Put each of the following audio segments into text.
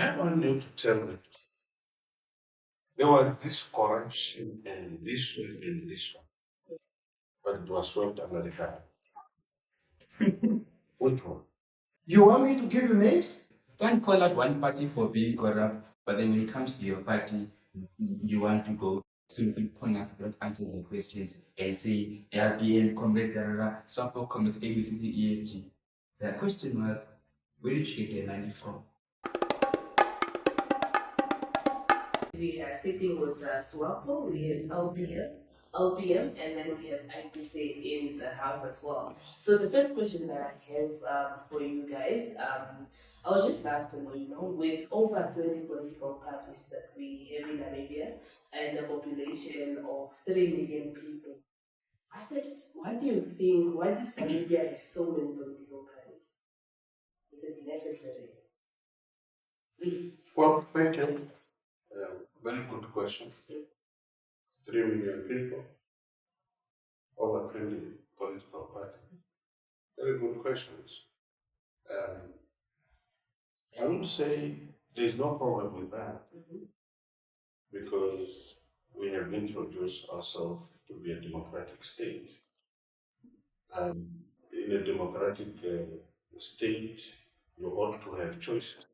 I want you to tell me there was this corruption and this one and this one, but it was swept under the carpet. Which one? You want me to give you names? Can't call out one party for being corrupt, but then when it comes to your party, you want to go simply point out, don't answer the questions and say LPN commit SWAPO commit ABCDEFG. The question was, where did you get the money from? We are sitting with SWAPO, we have LPM, and then we have IPC in the house as well. So the first question that I have for you guys, I would just love to know, with over 20 political parties that we have in Namibia and a population of 3 million people, what do you think, why does Namibia have so many political parties? Is it necessary? Well, thank you. Very good question. 3 million people, over 20 political parties. Very good questions. I would say there's no problem with that because we have introduced ourselves to be a democratic state. In a democratic state, you ought to have choices.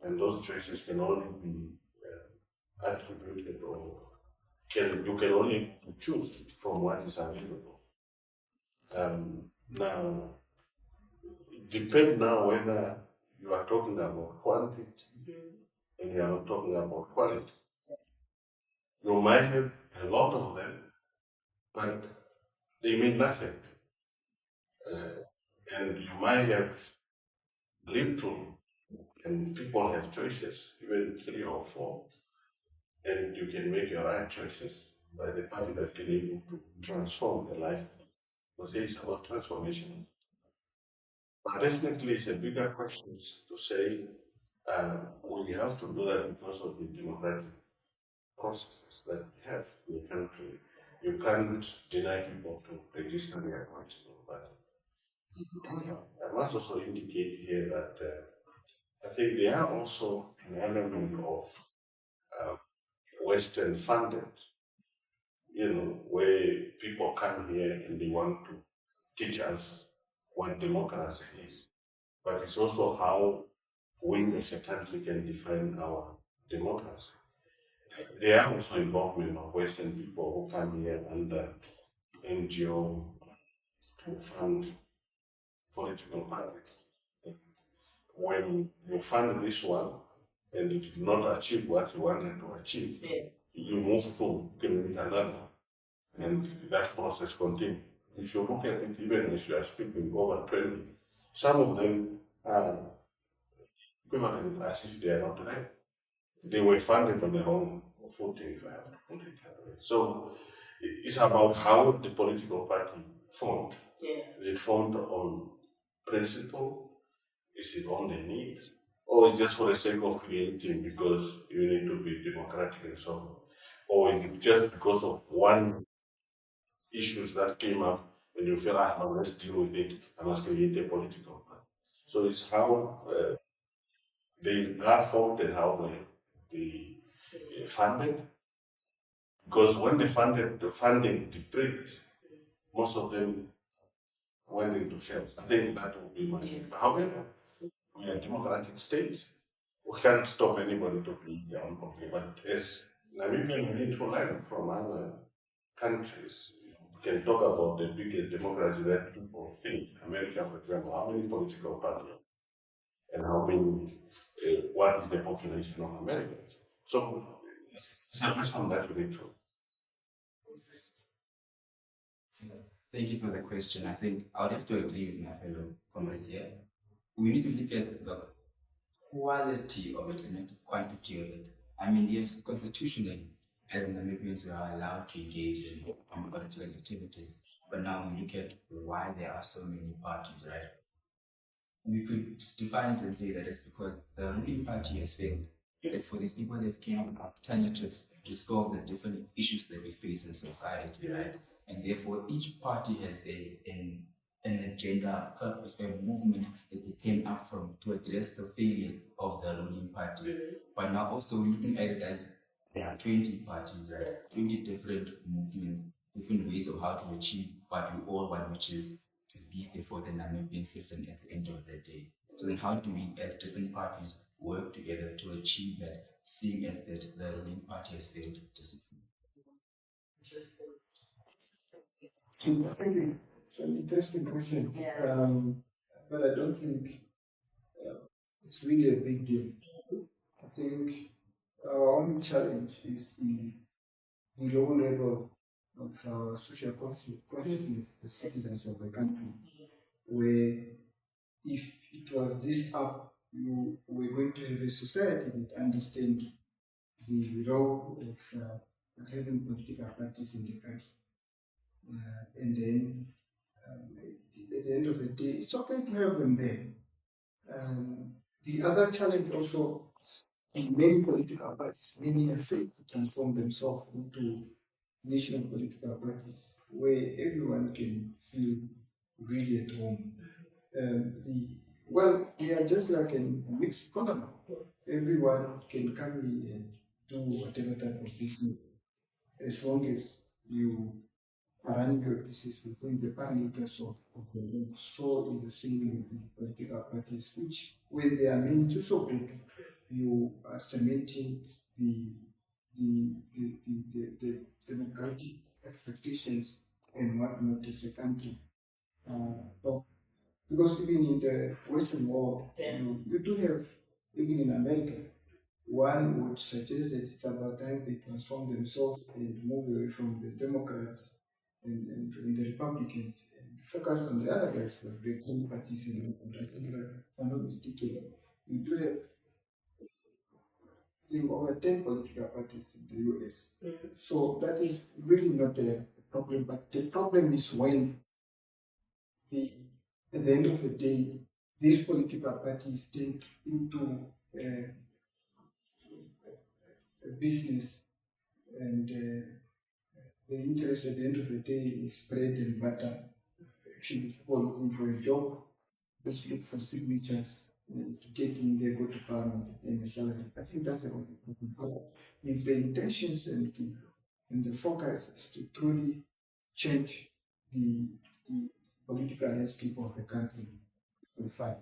And those choices can only be attributed or you can only choose from what is available. Now, it depends now whether you are talking about quantity and you are not talking about quality. You might have a lot of them, but they mean nothing. And you might have little, and people have choices, even 3 or 4, and you can make your right choices by the party that can able to transform the life. Because it's about transformation. But definitely it's a bigger question to say we have to do that because of the democratic processes that we have in the country. You can't deny people to register their political party. I must also indicate here that I think there are also an element of Western funded, where people come here and they want to teach us what democracy is. But it's also how we as a country can define our democracy. There are also involvement of Western people who come here under NGO to fund political parties. When you fund this one and it did not achieve what you wanted to achieve, you move to create another, and that process continues. If you look at it, even as you are speaking, over 20, some of them are equivalent as if they are not there. They were funded on their own footing, if I have to put it that way. So it's about how the political party formed. Is it formed on principle? Is it on the needs? Or just for the sake of creating because you need to be democratic and so on? Or is it just because of one issues that came up and you feel, now let's deal with it, I must create a political party. So it's how they are formed and how they funded. Because when they funded, the funding depleted, most of them went into shells. I think that would be my However, we are a democratic state. We can't stop anybody to be their own country. But as Namibian, we need to learn from other countries. We can talk about the biggest democracy that people think. America, for example, how many political parties and how many, what is the population of America? So it's a question that we need to. Thank you for the question. I think I would have to agree with my fellow comrade here. We need to look at the quality of it and not the quantity of it. I mean, yes, constitutionally, as Namibians, we are allowed to engage in political activities. But now we look at why there are so many parties, right? We could define it and say that it's because the ruling party has failed. If for these people, they've came up with alternatives to solve the different issues that we face in society, right? And therefore, each party has an agenda, a purpose, a movement that they came up from to address the failures of the ruling party. But now also looking at it as there are 20 parties, right? 20 different movements, different ways of how to achieve what we all want, which is to be there for the Namibian citizen at the end of the day. So then how do we as different parties work together to achieve that, seeing as that the ruling party has failed discipline? Interesting. I think it's an interesting question. Yeah. But I don't think it's really a big deal. I think our only challenge is the low level of social consciousness, the citizens of the country, where if it was this up, you were going to have a society that understands the role of having political parties in the country. And then at the end of the day, it's okay to have them there. The other challenge also, in many political parties, many have failed to transform themselves into national political parties where everyone can feel really at home. We are just like a mixed economy. Everyone can come in and do whatever type of business as long as you are running your business within the parameters of the law. So is the same with the political parties, which when they are many to so big, you are cementing the democratic expectations and whatnot as a country. But because even in the Western world, you do have, even in America, one would suggest that it's about time they transform themselves and move away from the Democrats and the Republicans and focus on the other guys, like the Green parties. And I think, like, if I'm not mistaken, we do have over 10 political parties in the US. So that is really not a problem. But the problem is when at the end of the day, these political parties turn into a business, and the interest at the end of the day is bread and butter. Actually, people looking for a job, just look for signatures and to get in there, go to parliament and a salary. I think that's the only problem. But if the intentions and the focus is to truly change the political landscape of the country, we'll find.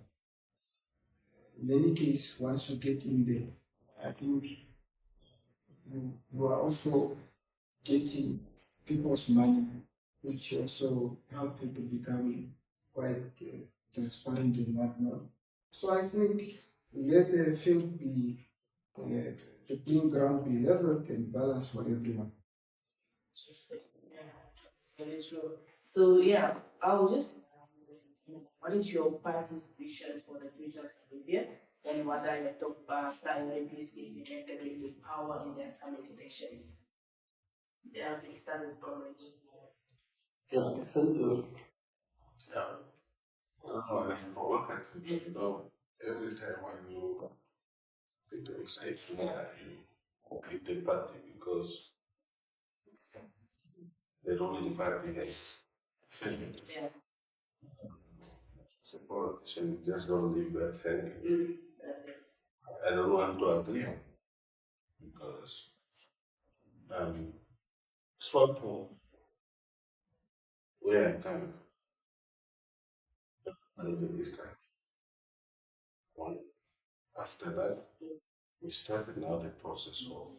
In any case, once you get in there, I think you are also getting people's money, which also help you to become quite transparent and whatnot. So I think let the field be, the playing ground be leveled and balanced for everyone. Interesting. Yeah, it's very true. So yeah, I'll just what is your party's vision for the future of Namibia, and what are your top priorities if you enter into power in the upcoming elections? Yeah, we start with community. Yeah, I think for what country, every time when you speak to state, you hate the party because the ruling party has failed. Yeah. So politicians just don't leave that hanging. Okay. I don't want to agree because SWAPO, where I'm coming from, a little bit country. One, after that, we started now the process of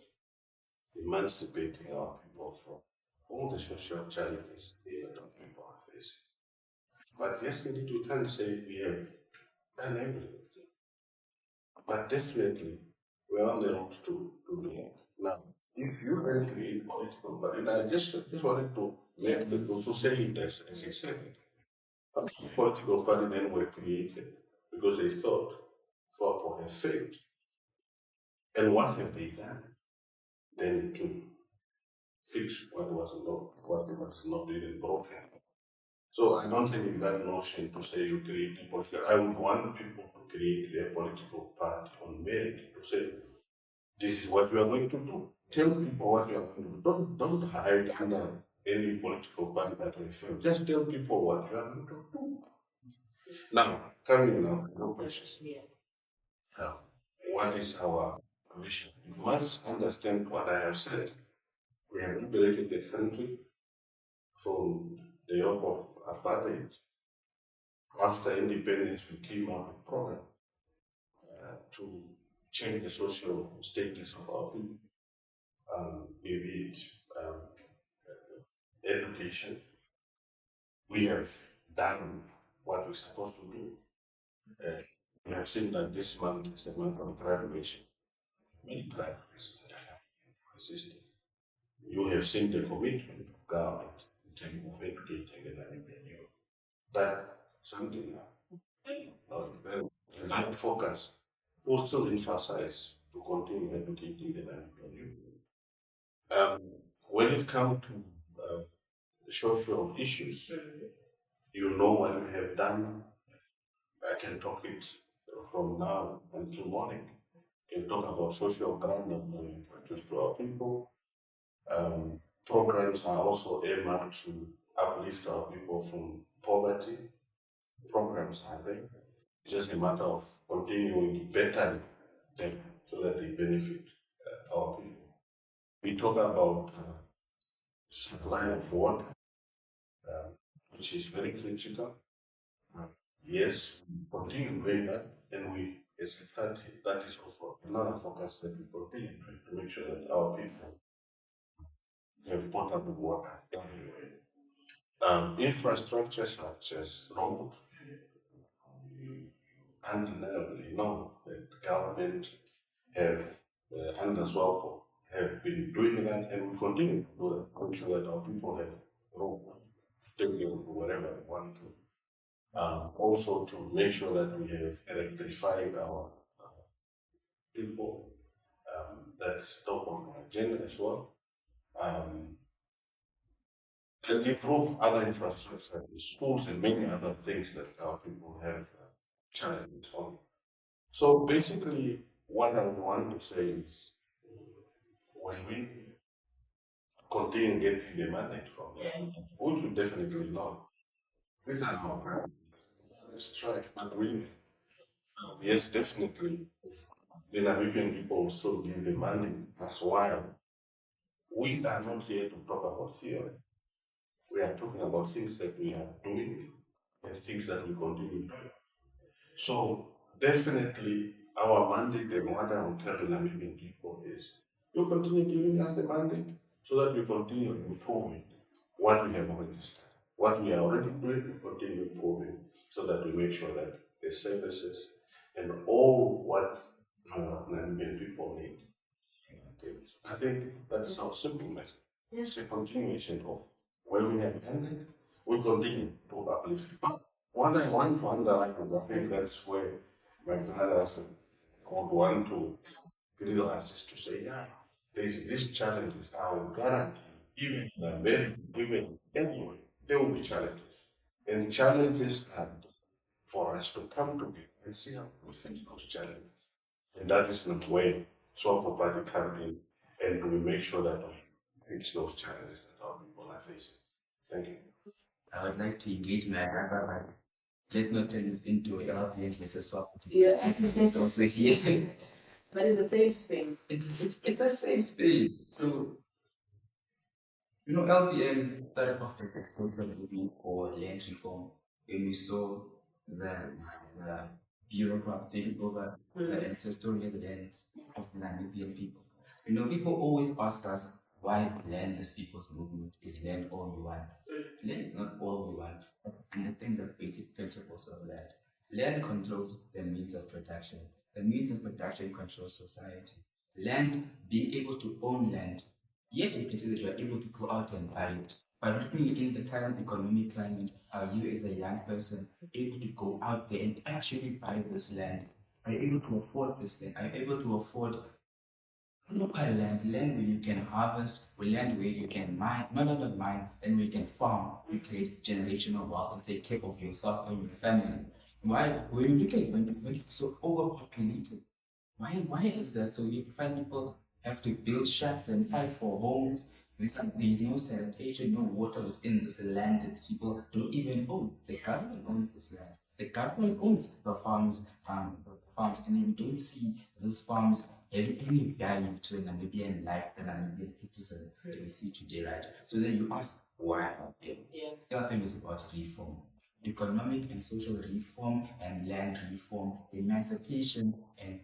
emancipating our people from all the social challenges that our people are facing. But yes, indeed, we can't say we have done everything. But definitely, we're on the road to do it. Now, if you are in political party, and I just wanted to make to say it as he said it. Political party then were created because they thought SWAPO had failed. And what have they done? Then to fix what was not even broken. So I don't think in that notion to say you create a political. I would want people to create a political party on merit to say this is what we are going to do. Tell people what you are going to do. Don't hide under any political party that will fail. Just tell people what you are going to do. Now, coming now, no questions. Yes. Now, what is our vision. You must understand what I have said. We have liberated the country from the yoke of apartheid. After independence, we came up with a program to change the social status of our people, maybe it um, education. We have done what we're supposed to do. We have seen that this month is the month of graduation. Many graduates that have assisted. You have seen the commitment of government in terms of educating the Namibian youth. That something and that focus also emphasize to continue educating the Namibian youth. Um, when it comes to social issues, you know what we have done. I can talk it from now until morning. Can talk about social grant that we introduced to our people. Programs are also earmarked to uplift our people from poverty. Programs are there. It's just a matter of continuing to better them so that they benefit our people. We talk about supply of water, which is very critical. Yes, we continue doing that, and we that is also another focus that we continue to make sure that our people have potable water everywhere. Infrastructure such as road, you undeniably know that the government have under SWAPO have been doing that, and we continue to do that, to make sure that our people have road, take them to wherever they want to. Also to make sure that we have electrified our people. That's top on the agenda as well. And improve other infrastructure, schools, and many other things that our people have challenges on. So basically, what I want to say is, when we continue getting the mandate from them, which we definitely not, these are our priorities. Let's try and win. Yes, definitely. The Namibian people also give the mandate as well. We are not here to talk about theory. We are talking about things that we are doing and things that we continue doing. So definitely our mandate, and what I will tell the Namibian people is, you continue giving us the mandate so that we continue improving what we have already started. What we are already doing, we continue improving so that we make sure that the services and all what Namibian people need. I think that's our simple message. It's a continuation of where we have ended, we continue to uplift. But what I want to underline, and I think that's where my brothers would want to grill us, is to say, yeah, there's these challenges. I will guarantee, even in America, even anywhere, there will be challenges. And challenges are for us to come together and see how we fix those challenges. And that is the way SWAPO party come in, and we make sure that we fix those challenges that our people are facing. Thank you. I would like to engage my brother, but let's not turn this into a LPN versus SWAP. Yeah, It's also here. but it's the same space. It's a safe space. So, LPM started off as a social movement for land reform. When we saw the bureaucrats taking over the ancestral land of the Namibian people. People always ask us why landless people's movement is land all we want. Land is not all we want. Understand the basic principles of land. Land controls the means of production. The means of production controls society. Land, being able to own land. Yes, we can say that you are able to go out and buy it. But looking in the current economic climate, are you as a young person able to go out there and actually buy this land? Are you able to afford this land? Are you able to afford land where you can harvest, land where you can mine, not mine, and where you can farm, you create generational wealth and take care of yourself and your family. Why, when you look at when it's so overpopulated, why is that? So you find people have to build shacks and fight for homes. There's no sanitation, no water within this land that people don't even own. The government owns this land. The government owns the farms farms, and then we don't see those farms having any value to the Namibian life, the Namibian citizen that we see today, right? So then you ask, why LPM? Yeah. LPM is about reform. Economic and social reform and land reform, emancipation, and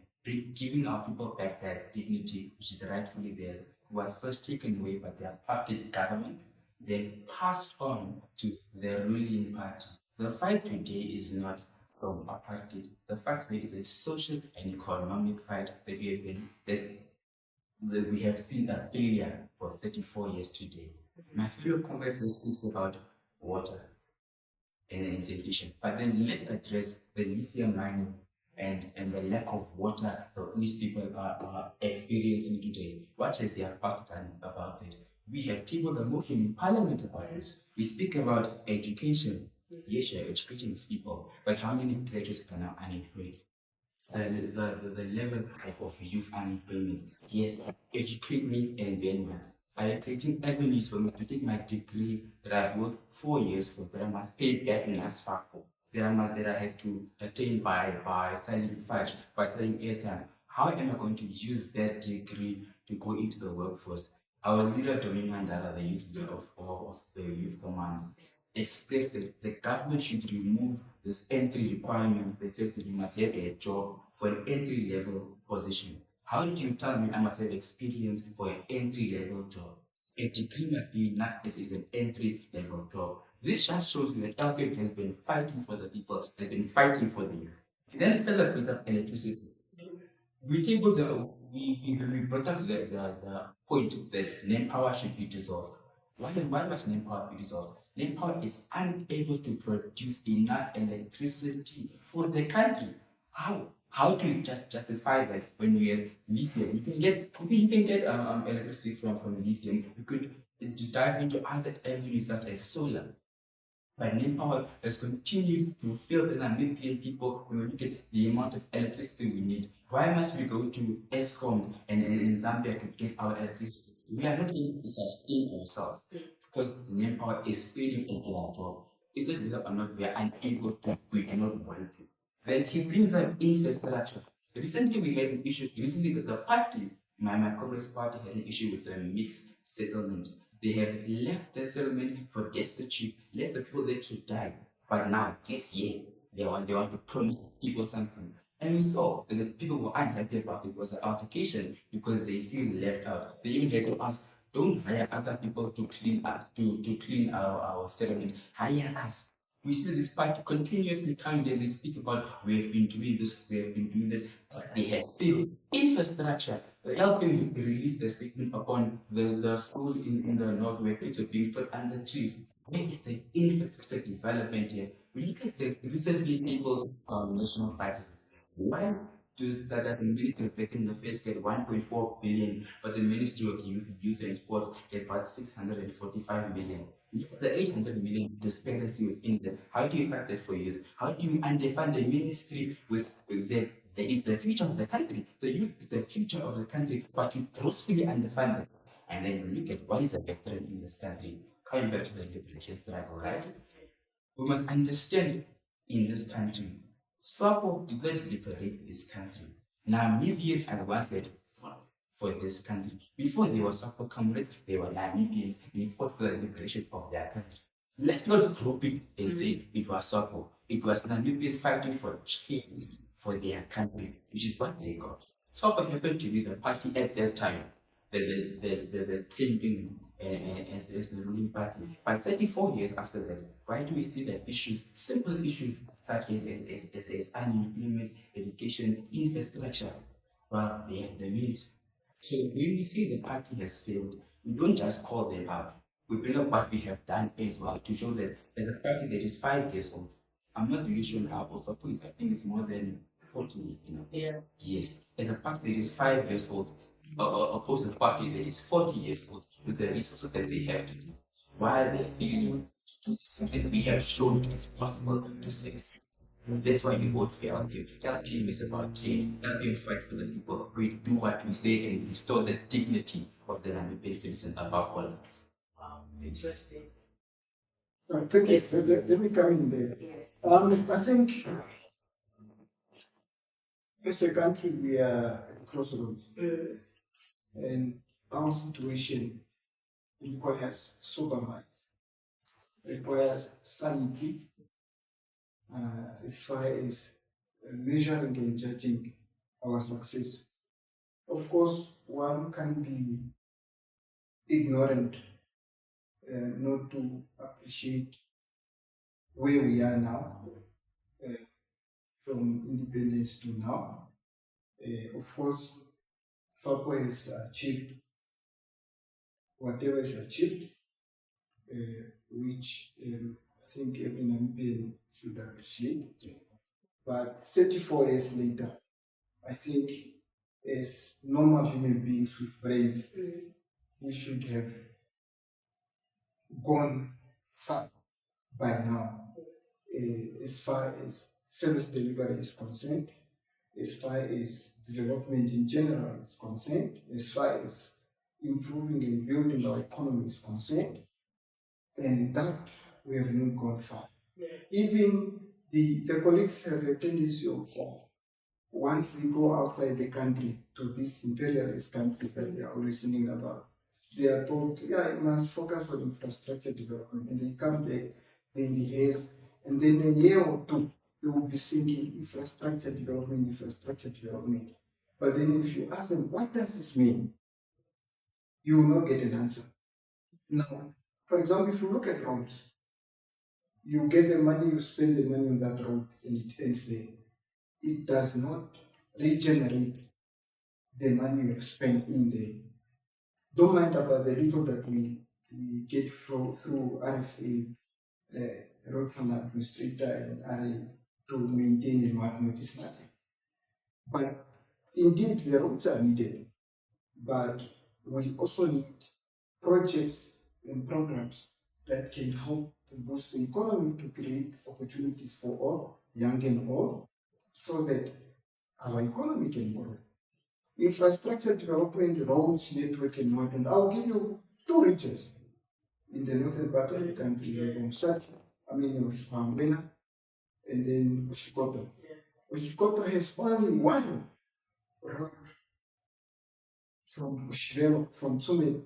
giving our people back their dignity, which is rightfully theirs, was first taken away by their apartheid government, then passed on to the ruling party. The fight today is not from apartheid. The fact that it's a social and economic fight that we have been that we have seen a failure for 34 years today. My fellow comrade speaks about water and sanitation, but then let's address the lithium mining and the lack of water that these people are experiencing today. What has their part done about it? We have tabled a motion in Parliament about this. We speak about education. Yes, you're educating these people, but how many pledges are now unemployed? The level of youth unemployment. Yes, educate me and then what? I am creating avenues for me to take my degree that I've worked 4 years for, that I must pay back in as far for, that I had to attain by selling fudge, by selling airtime. How am I going to use that degree to go into the workforce? Our leader, Domingandala, the youth leader of the youth command, expressed that the government should remove this entry requirements that says that you must have a job for an entry level position. How you can tell me I must have experience for an entry level job? A degree must be enough as is an entry level job. This just shows you that LPF has been fighting for the people, has been fighting for the youth. Then Philip with electricity. We tabled we brought up the point that name power should be dissolved. Why must name power be dissolved? Name power is unable to produce enough electricity for the country. How? How do you justify that when we have lithium? You can get electricity from lithium. You could dive into other avenues such as solar. But name power has continued to fail the Namibian people when we look at the amount of electricity we need. Why must we go to ESCOM and in Zambia to get our electricity? We are not able to sustain ourselves because name power is failing at their job. Is it whether or not we are unable to, we do not want to? Then he brings up infrastructure. Recently we had an issue, the party, my communist party had an issue with a mixed settlement. They have left the settlement for destitute, left the people there to die. But now, this year, they want to promise people something. And we saw that the people were unhappy about it. It was an altercation because they feel left out. They even had to ask, don't hire other people to clean up, to clean our settlement. Hire us. We see this party continuously come there, they speak about we have been doing this, we have been doing that, but they have failed. Infrastructure. The LPM released a statement upon the school in the north where kids are being put under trees. Where is the infrastructure development here? We look at the recently tabled national budget. Why does that Ministry of Veteran Affairs get 1.4 billion, but the Ministry of Youth and Sport get about 645 million? Look at the 800 million disparity within them. How do you fight that for youth? How do you underfund the ministry with that? That is the future of the country. The youth is the future of the country, but you grossly underfund it. And then you look at what is a veteran in this country. Coming back to the liberation struggle, right? We must understand in this country, SWAPO did not liberate this country. Namibians are the ones that fought for this country. Before they were SWAPO comrades, they were Namibians. They fought for the liberation of their country. Let's not group it and say it was SWAPO. It was Namibians fighting for change for their country, which is what they got. SWAPO happened to be the party at that time, the changing as the ruling party. But 34 years after that, why do we still have issues, simple issues such as unemployment, education, infrastructure? Well, they have the means. So when we say the party has failed, we don't just call them out. We bring up what we have done as well to show that as a party that is 5 years old, I'm not really sure how old SWAPO is. I think it's more than 40, Yeah. Yes, as a party that is 5 years old, opposed to a party that is 40 years old with the resources that they have to do. Why are they failing to do something we have shown it is possible to succeed? That's why we vote for LPM. LPM is about change. LPM fight for the people. We do what we say and restore the dignity of the Namibian citizen above all else. Wow, interesting. Thank you. Yes. Let me come in there. Yes. I think As a country, we are at crossroads, Mm. and our situation requires sober mind, requires sanity, as far as measuring and judging our success. Of course, one can be ignorant, not to appreciate where we are now, uh, from independence to now. Of course, SWAPO has achieved whatever is achieved, which I think every Namibian should appreciate. But 34 years later, I think as normal human beings with brains, we should have gone far by now, as far as service delivery is concerned, as far as development in general is concerned, as far as improving and building our economy is concerned, and that we have not gone far. Even the colleagues have a tendency of once they go outside the country to this imperialist country that they are always singing about, they are told, yeah, you must focus on infrastructure development. And they come there, they rehearse, and then in a year or two, they will be singing infrastructure development, infrastructure development. But then if you ask them, what does this mean? You will not get an answer. Now, for example, if you look at roads, you get the money, you spend the money on that road, and it ends there. It does not regenerate the money you have spent in there. Don't mind about the little that we get through RFA, Road Fund Administrator, and RA to maintain and whatnot is nothing. But indeed, the roads are needed, but we also need projects and programs that can help to boost the economy, to create opportunities for all, young and old, so that our economy can grow. Infrastructure development, roads, network, and whatnot. I'll give you two regions in the northern part of the country, Ushpangwena, and then Ushikoto. Ushikoto has only one road from Ushirelo, from Tsumeb,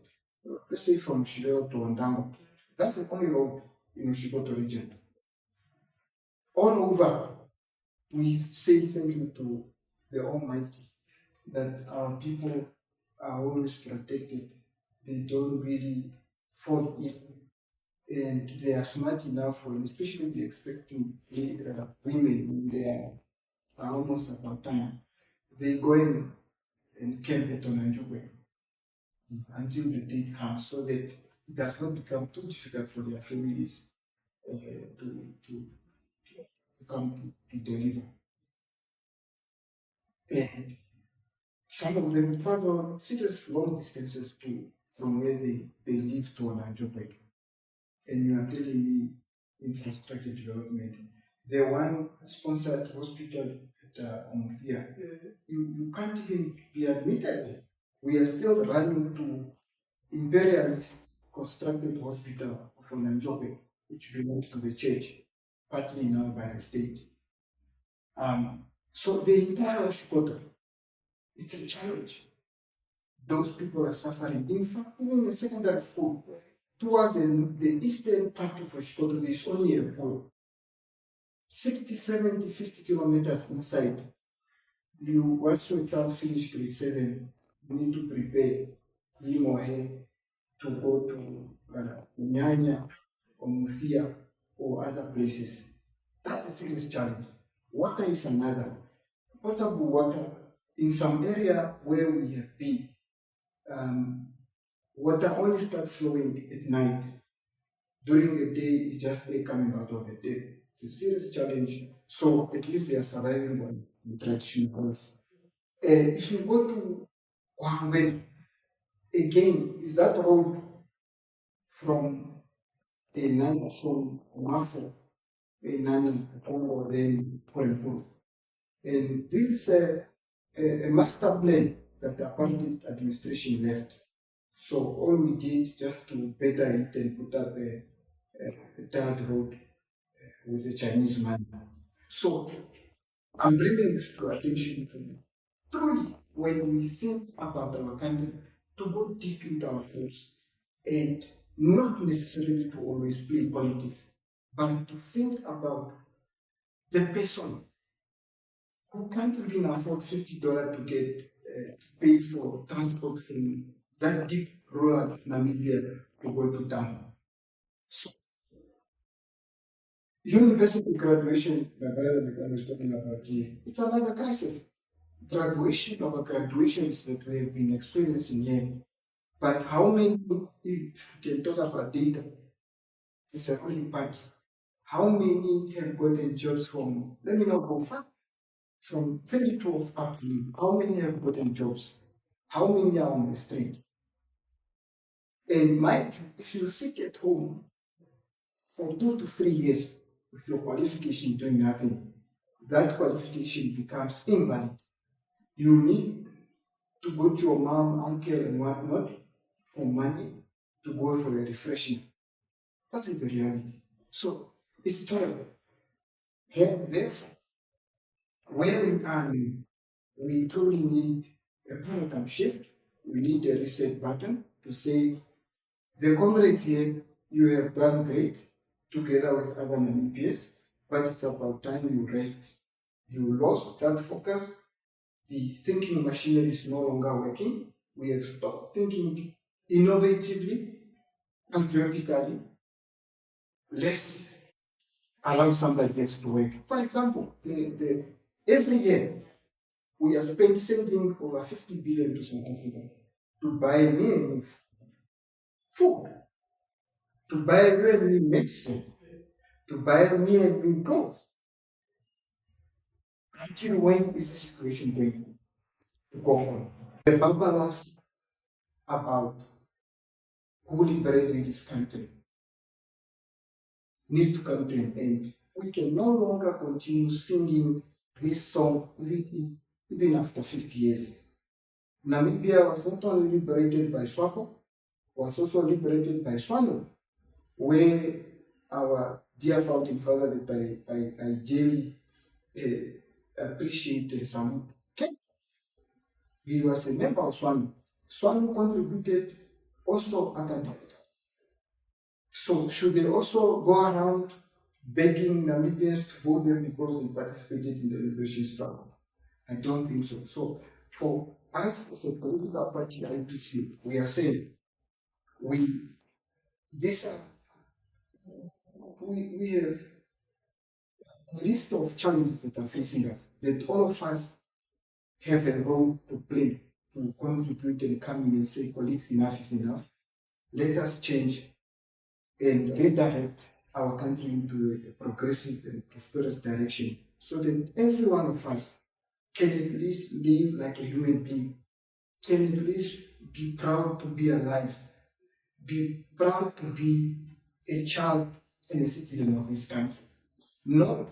let's say from Ushirelo to Ondamo. That's the only road in Ushikoto region. All over, we say thank you to the Almighty that our people are always protected. They don't really fall ill, and they are smart enough, and especially the expecting women when they are almost about time. They go in and camp at Onanjogwe until the day comes, so that it does not become too difficult for their families to come to deliver. And some of them travel serious long distances from where they live to Onanjogwe. And you are telling me infrastructure development. The one sponsored hospital at Omuthia, you can't even be admitted there. We are still running to imperialist constructed hospital of Onanjogwe, which belongs to the church, partly now by the state. So the entire Oshikoto, it's a challenge. Those people are suffering. In fact, even in secondary school, towards the eastern part of Oshikoto, there is only a pool. 60, 70, 50 kilometers inside. You once your child finish grade 7, you need to prepare him or her to go to Nyanya or Muthia or other places. That's a serious challenge. Water is another. Potable water, in some area where we have been, water only starts flowing at night. During the day, it's just air coming out of the tap. It's a serious challenge. So at least they are surviving on the traditional course. If you go to Wangwen, again, is that road from a Nani, from Mafo, a Nani, or then Porempuru. And this is a master plan that the apartheid administration left. So all we did just to better it and put up a third road with the Chinese money. So I'm bringing this to attention to truly, when we think about our country, to go deep into our thoughts and not necessarily to always play politics, but to think about the person who can't even afford $50 to get paid for transport from that deep rural Namibia to go to town. So, university graduation, my brother was talking about here, it's another crisis. Graduation of graduations that we have been experiencing here. But how many, if you can talk about data, it's a really part. How many have gotten jobs from, let me not go far, from 2012 up to now? How many have gotten jobs? How many are on the street? And mind you, if you sit at home for 2 to 3 years with your qualification doing nothing, that qualification becomes invalid. You need to go to your mom, uncle, and whatnot for money to go for a refreshing. That is the reality. So it's terrible. Therefore, where we are now, we truly need a paradigm shift. We need a reset button to say, the comrades here, you have done great together with other Namibians, but it's about time you rest. You lost that focus. The thinking machinery is no longer working. We have stopped thinking innovatively, patriotically. Let's allow somebody else to work. For example, every year we are sending over 50 billion to South Africa to buy new food, to buy new medicine, to buy new clothes. Until when is the situation going to go on? The barbarous about who liberated this country needs to come to an end. We can no longer continue singing this song even after 50 years. Namibia was not only liberated by SWAPO, was also liberated by SWANO, where our dear founding father that I dearly appreciate some case. He was a member of SWANO. SWANO contributed also academically. So should they also go around begging Namibians to vote them because they participated in the liberation struggle? I don't think so. So for us as a political party, IPC, we are saying we have a list of challenges that are facing us, that all of us have a role to play, to contribute and come in and say, colleagues, enough is enough. Let us change and redirect our country into a progressive and prosperous direction so that every one of us can at least live like a human being, can at least be proud to be alive, be proud to be a child and a citizen of this country. Not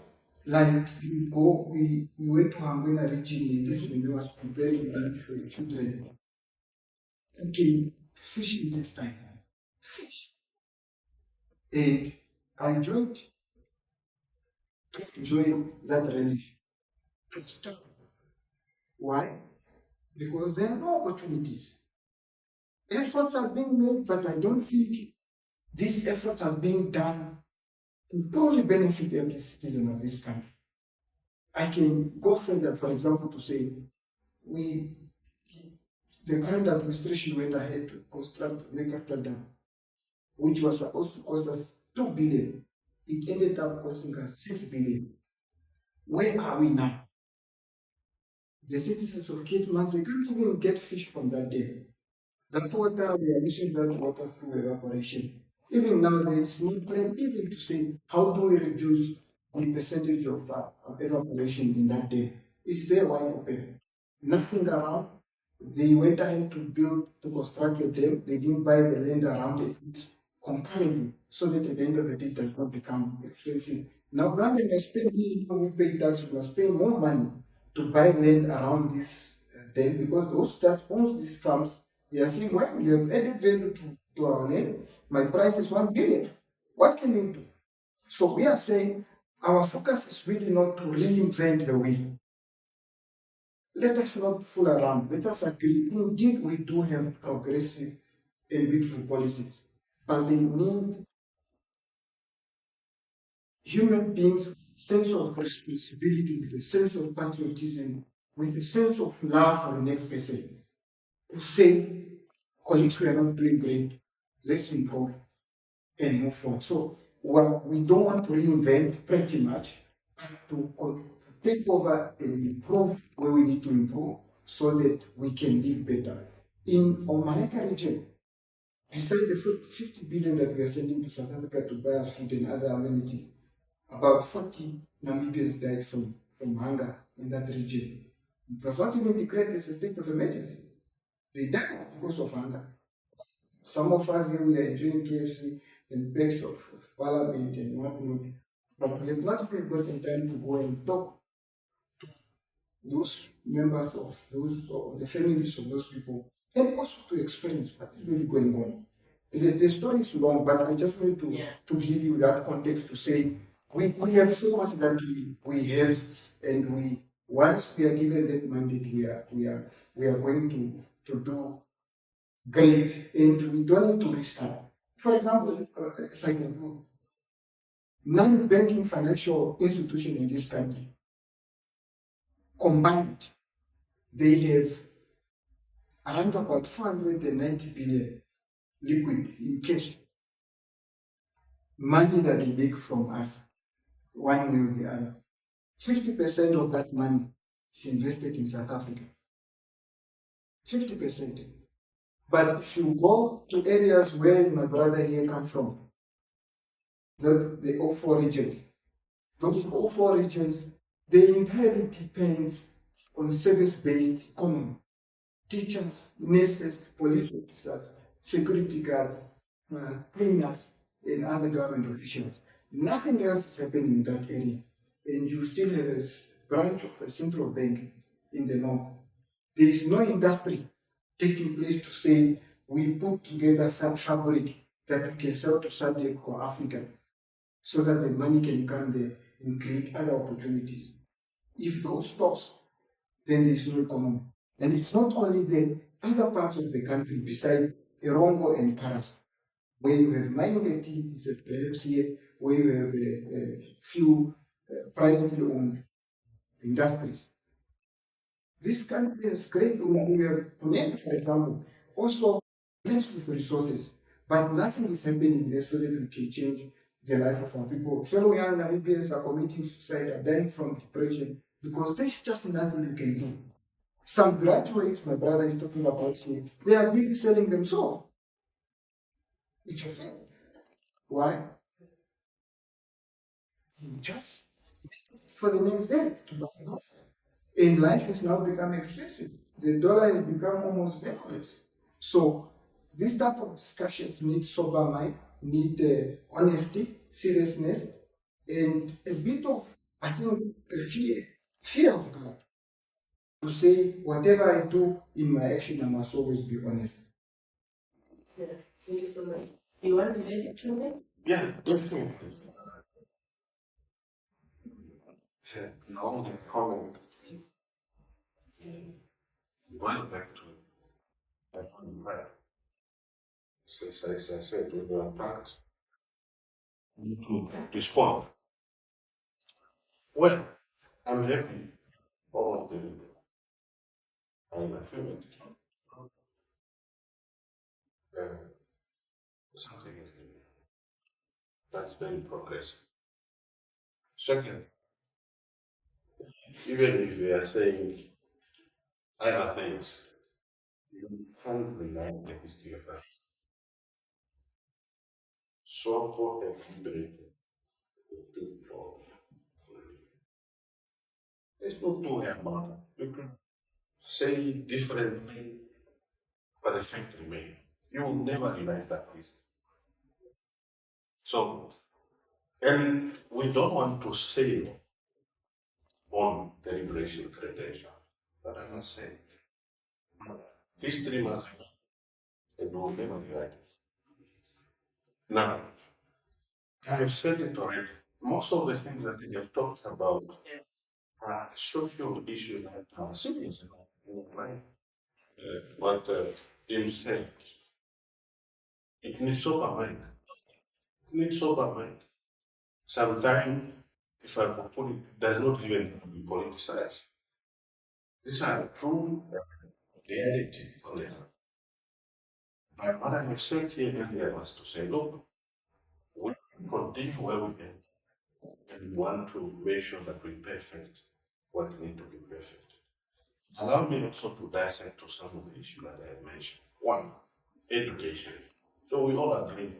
like you go, we went to Hangwena region and this man was preparing lunch for your children. Okay, fishing next time. Fish. And I enjoyed that relish. To start. Why? Because there are no opportunities. Efforts are being made, but I don't think these efforts are being done to totally benefit every citizen of this country. I can go further, for example, to say the current administration went ahead to construct the capital dam, which was supposed to cost us 2 billion. It ended up costing us 6 billion. Where are we now? The citizens of Kitmans, they can't even get fish from that dam. That water, we are using that water through evaporation. Even now, there is no plan even to say, how do we reduce the percentage of evaporation in that dam? It's there wide open. Nothing around. They went ahead to construct the dam. They didn't buy the land around it. It's concurrently, so that at the end of the day, it does not become expensive. Now, rather than spending, we pay tax, we must pay more money to buy land around this dam, because those that owns these farms, they are saying, well, you have added value to our land. My price is 1 billion. What can you do? So we are saying, our focus is really not to reinvent the wheel. Let us not fool around. Let us agree. Indeed, we do have progressive and beautiful policies, but they need human beings with a sense of responsibility, with a sense of patriotism, with a sense of love for the next person, to say, colleagues, we are not doing great, let's improve and move forward. So, well, we don't want to reinvent pretty much, to take over and improve where we need to improve so that we can live better. In Omaneka region, besides the 50 billion that we are sending to South Africa to buy us food and other amenities, about 40 Namibians died from hunger in that region. It was not even declared as a state of emergency. They died because of hunger. Some of us here, we are enjoying KFC and bags of parliament and whatnot, but we have not even gotten time to go and talk to those members of those, or the families of those people, and also to experience what is really going on. The story is long, but I just wanted to give you that context to say we have so much that we have, and we, once we are given that mandate, we are going to do great, and we don't need to restart. For example, as I can do, non-banking financial institutions in this country combined, they have around about 490 billion liquid in cash, money that they make from us, one way or the other. 50% of that money is invested in South Africa. 50%. But if you go to areas where my brother here comes from, the O4 regions, those O4 regions, they entirely depend on service-based economy. Teachers, nurses, police officers, security guards, cleaners, and other government officials. Nothing else is happening in that area. And you still have a branch of a central bank in the north. There is no industry taking place to say we put together fabric that we can sell to SADC or Africa so that the money can come there and create other opportunities. If those stops, then there is no economy. And it's not only the other parts of the country beside Erongo and Karas, where you have mining activities, perhaps here, where you have a few privately owned industries. This country has great, we have Punen, for example, also blessed with resources, but nothing is happening there so that we can change the life of our people. Fellow young Namibians are committing suicide, are dying from depression, because there's just nothing you can do. Some graduates, my brother is talking about here, they are busy selling themselves. It's a fact. Why? Just for the next day to buy a dollar. And life has now become expensive. The dollar has become almost valueless. So this type of discussions need sober mind, need honesty, seriousness, and a bit of, I think, fear of God. To say, whatever I do in my action, I must always be honest. Yeah, thank you so much. You want to add something? Yeah, definitely. Now the comment. Going back to that one, right? As I said, when you unpack to respond, well, I'm happy all of them. I'm a favorite. Something is good. That's very progressive. Second, even if they are saying other things, you can't rely on the history of that. SWAPO have liberated the people of Namibia. There's no two way about it. You can say it differently, but the fact remains. You will never rely that history. So, and we don't want to say on the liberation credential, but I must say, history must be, and we will never rewrite it. Now, I have said it already, most of the things that we have talked about are social issues that are serious in our life. What Tim said, it needs sober mind. It needs sober mind. Sometimes, if I could put it, does not even need to be politicized. These are true reality on it. But what I have said here earlier was to say, look, we continue where we end, and we want to make sure that we perfect what need to be perfect. Allow me also to dissect to some of the issues that I have mentioned. One, education. So we all agree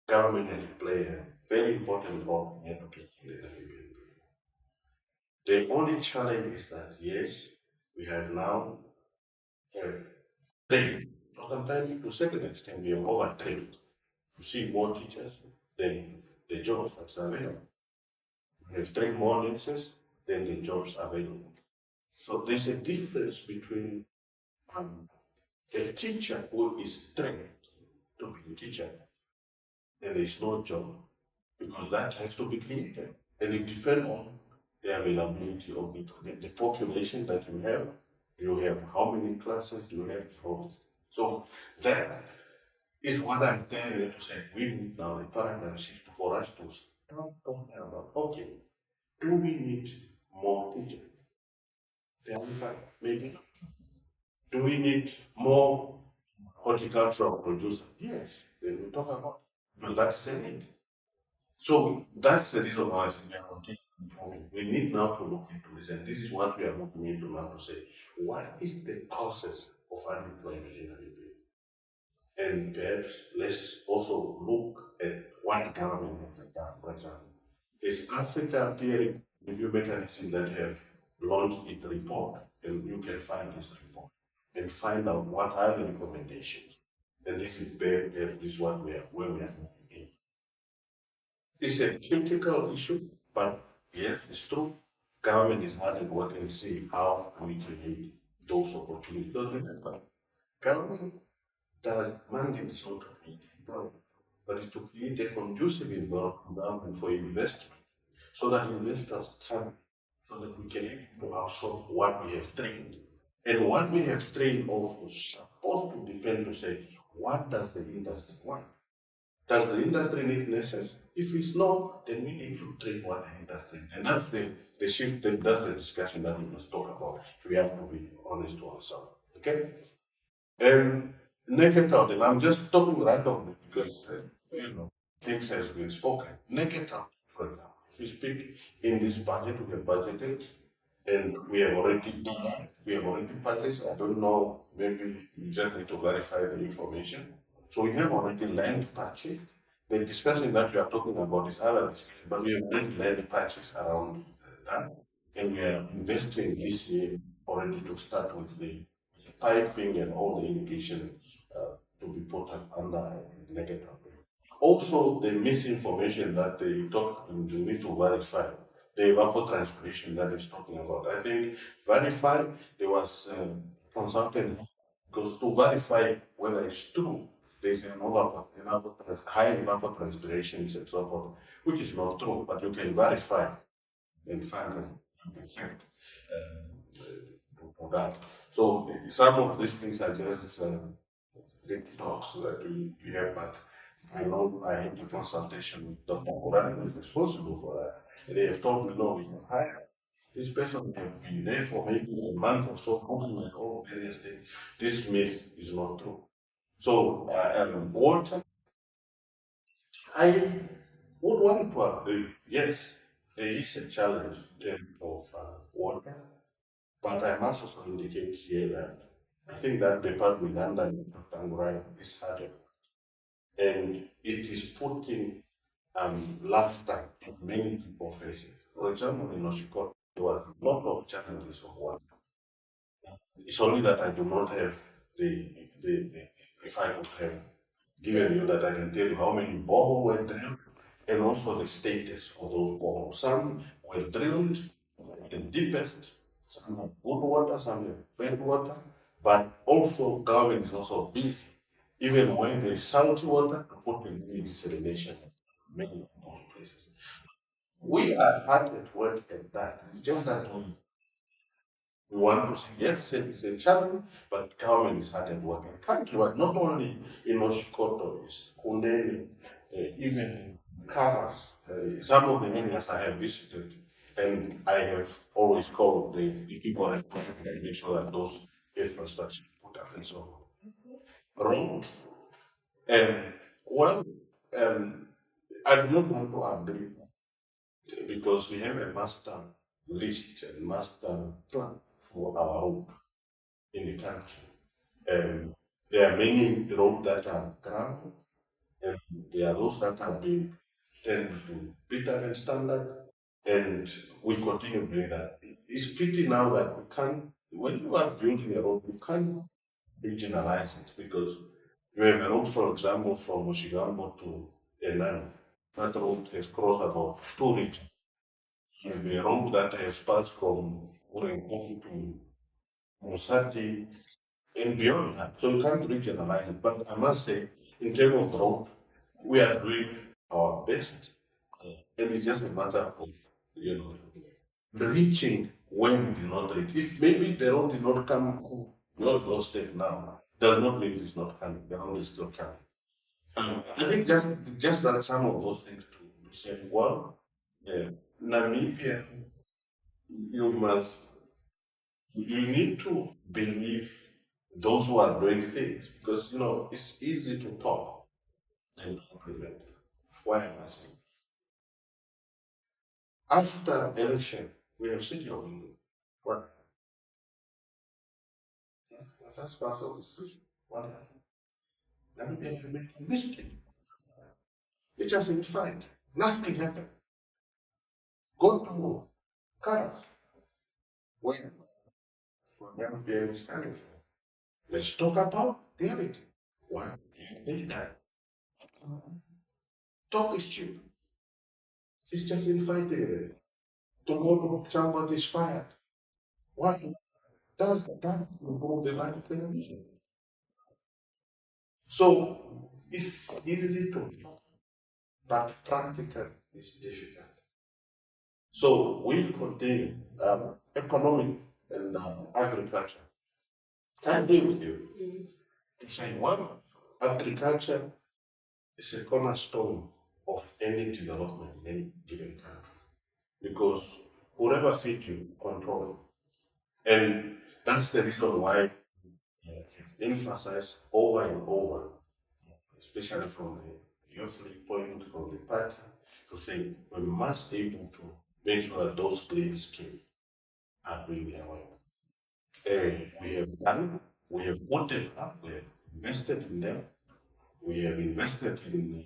government has to play a very important role in educating the Namibian people. The only challenge is that yes, we have now have trained. Sometimes to a certain extent we are overtrained. You see more teachers than the jobs that's available. We have trained more nurses than the jobs available. So there's a difference between um, a teacher who is trained to be a teacher and there is no job because that has to be created. And it depends on the availability of the population that you have. You have how many classes do you have for this? So that is what I'm telling you to say. We need now a paradigm shift for us to start talking about, okay, do we need more teachers? The answer maybe not. Do we need more horticultural producers? Yes, then we talk about it. Because that's the need. So that's the reason why I said we are continuing improving. We need now to look into this, and this is what we are looking into now to say, what is the causes of unemployment in Namibia? And perhaps let's also look at what government has done. For example, is Africa appearing review mechanism that have launched its report, and you can find this report and find out what are the recommendations. And this is this is what we are where we are moving in. It's a critical issue, but yes, it's true. Government is hard at work and see how we create those opportunities. Because remember, government does mandate is not to create employment, but it's to create a conducive environment for investment so that investors can, so that we can able to absorb what we have trained. And what we have trained also supposed to depend to say, what does the industry want? Does the industry need lessons? If it's not, then we need to train what the industry needs. And that's the shift, that's the discussion that we must talk about. We have to be honest to ourselves. Okay? And naked out, and I'm just talking randomly because things has been spoken. Naked out, for example. If we speak in this budget, we have budgeted, and we have already done that. We have already purchased. I don't know, maybe we just need to verify the information. So we have already land purchased. The discussion that we are talking about is other discussion, but we have already land purchase around that, and we are investing this year already to start with the piping and all the irrigation to be put up under a negative. Also, the misinformation that they talk and they need to verify, the evapotranspiration that is talking about. I think verify, there was consultant because to verify whether it's true, there's an high evapotranspiration, etc., which is not true, but you can verify and find an effect for that. So some of these things are just strict talks that we have, but I know I had a consultation with Dr. Kurani, who is responsible for that. And they have told me, no, we can hire. This person has been there for maybe a month or so, cooking and all various things. This myth is not true. So, water, I would want to agree, yes, there is a challenge in terms of water, but I must also indicate here that I think that department under Dr. is harder and it is putting laughter in many people's faces. For example, in Oshiko, there was a lot of challenges of water. It's only that I do not have the if I could have given you that I can tell you how many boreholes were drilled and also the status of those boreholes. Some were drilled at the deepest, some have good water, some have bad water, but also government is also busy, even when there is salty water, to put in desalination in many of those places. We are hard at work at that. It's just that we want to say, yes, it's a challenge, but government is hard at work. And country, but not only in Oshikoto, it's Kunene, even in Karas, some of the areas I have visited, and I have always called the people responsible to make sure that those infrastructure put up and so on. Roads. And well, um, I do not want to agree because we have a master list and master plan for our road in the country. There are many roads that are gravel, and there are those that have been turned to better and standard, and we continue doing that. It's pity now that we can't, when you are building a road, you can't regionalize it because you have a road, for example, from Oshigambo to Enam. That road has crossed about two regions. You have a road that has passed from Urenkoku to Musati and beyond that. So you can't regionalize it. But I must say, in terms of road, we are doing our best. And it's just a matter of, you know, reaching when we did not reach. If maybe the road did not come, not lost it now, does not mean it's not coming. The road is still coming. I think just that some of those things to say, well, Namibia, you must, you need to believe those who are doing things because, you know, it's easy to talk and implement. Why am I saying? After election, we have city of England. What? That's part of the discussion. What happened? Namibia made a mistake. They just didn't fight. Nothing happened. Go to Kara. Where? Namibia is standing for. Let's talk about reality. What have they done? Talk is cheap. It's just infighting. Tomorrow somebody is fired. What does that involve the life of the nation? So it's easy to talk, but practical is difficult. So we continue economic and agriculture. I agree with you. To say one, agriculture is a cornerstone of any development in any given country because whoever feeds you control it. And that's the reason why emphasize over and over, especially from the youth point from the party, to say we must be able to make sure that those green schemes are doing their work. We have done, we have put them up, we have invested in them, we have invested in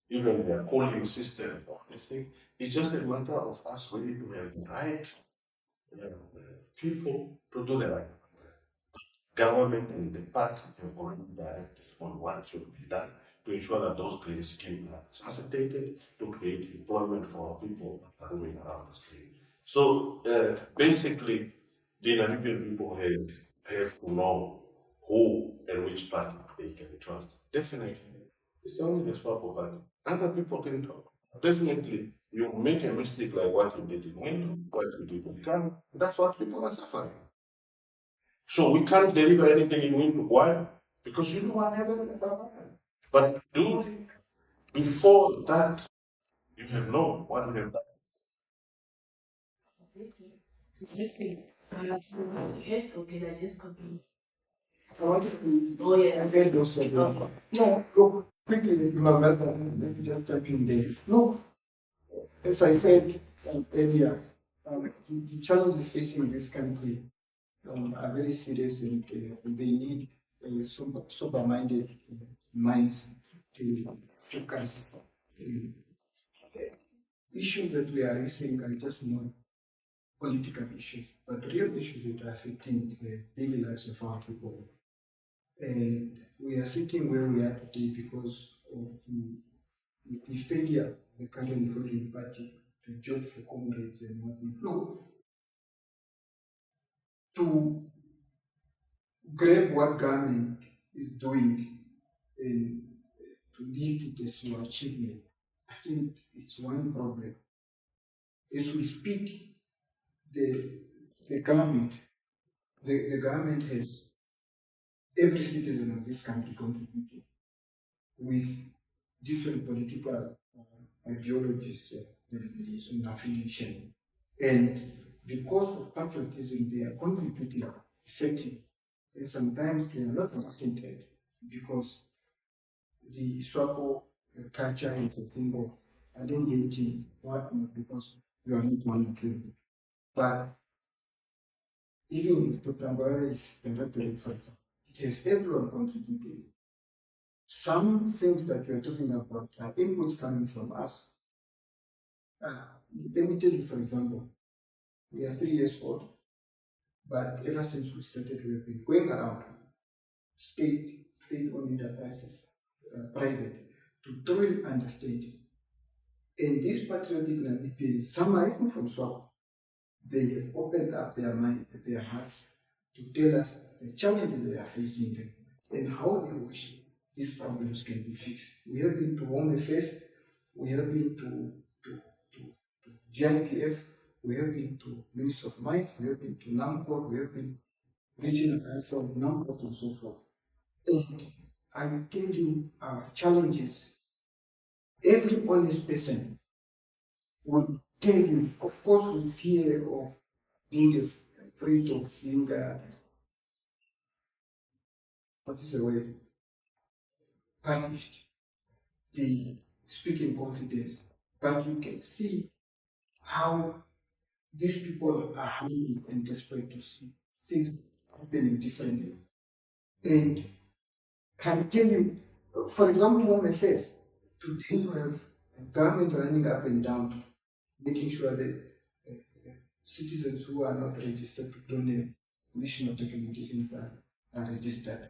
even their cooling system or anything. It's just a matter of us really to have the right people to do the right. Government and the party have already directed on what should be done to ensure that those green schemes are facilitated to create employment for people roaming around the street. So basically, the Namibian people have to know who and which party they can trust. Definitely. It's only the SWAPO party. Other people can talk. Definitely, you make a mistake like what you did in Window, what you did in Ghana. That's what people are suffering. So we can't deliver anything in Window. Why? Because you know what happened. But doing before that, you have known what you have done. Interesting. Or can I just continue? I wanted to Oh, yeah. again those Oh. No, look, quickly, you have let me just jump in there. Look, as I said earlier, the challenges facing this country are very serious and they need sober-minded minds to focus. Issues that we are facing are just not political issues, but real issues that are affecting the daily lives of our people. And we are sitting where we are today because of the failure of the current ruling party, the job for comrades and what we do, to grab what government is doing and to list it as your achievement. I think it's one problem. As we speak, the government, the government has every citizen of this country contributing with different political ideologies and affiliation. And because of patriotism, they are contributing effectively. And sometimes they are not listened at because the SWAPO culture is a thing of alienating whatnot because you are not one of them. But even if Dr. Mbarawe is directorate, for example, it has everyone contributing. Some things that we are talking about are inputs coming from us. Let me tell you, for example, we are 3 years old, but ever since we started, we have been going around state-owned enterprises, private, to truly understand. And these patriotic Namibians, some are even from SWAPO, they have opened up their mind, their hearts, to tell us the challenges they are facing them and how they wish these problems can be fixed. We have been to Home Affairs, we have been to GIPF, we have been to Minister of Mines, we have been to NAMCOR, we have been regional council, NAMCOR, and so forth. And I tell you, our challenges, every honest person would tell you, of course, with fear of being afraid of being, what is the word, punished. They speak in confidence, but you can see how these people are hungry and desperate to see things happening differently. And can tell you, for example, on my face, today you have a government running up and down, making sure that citizens who are not registered to donate national documentations are registered.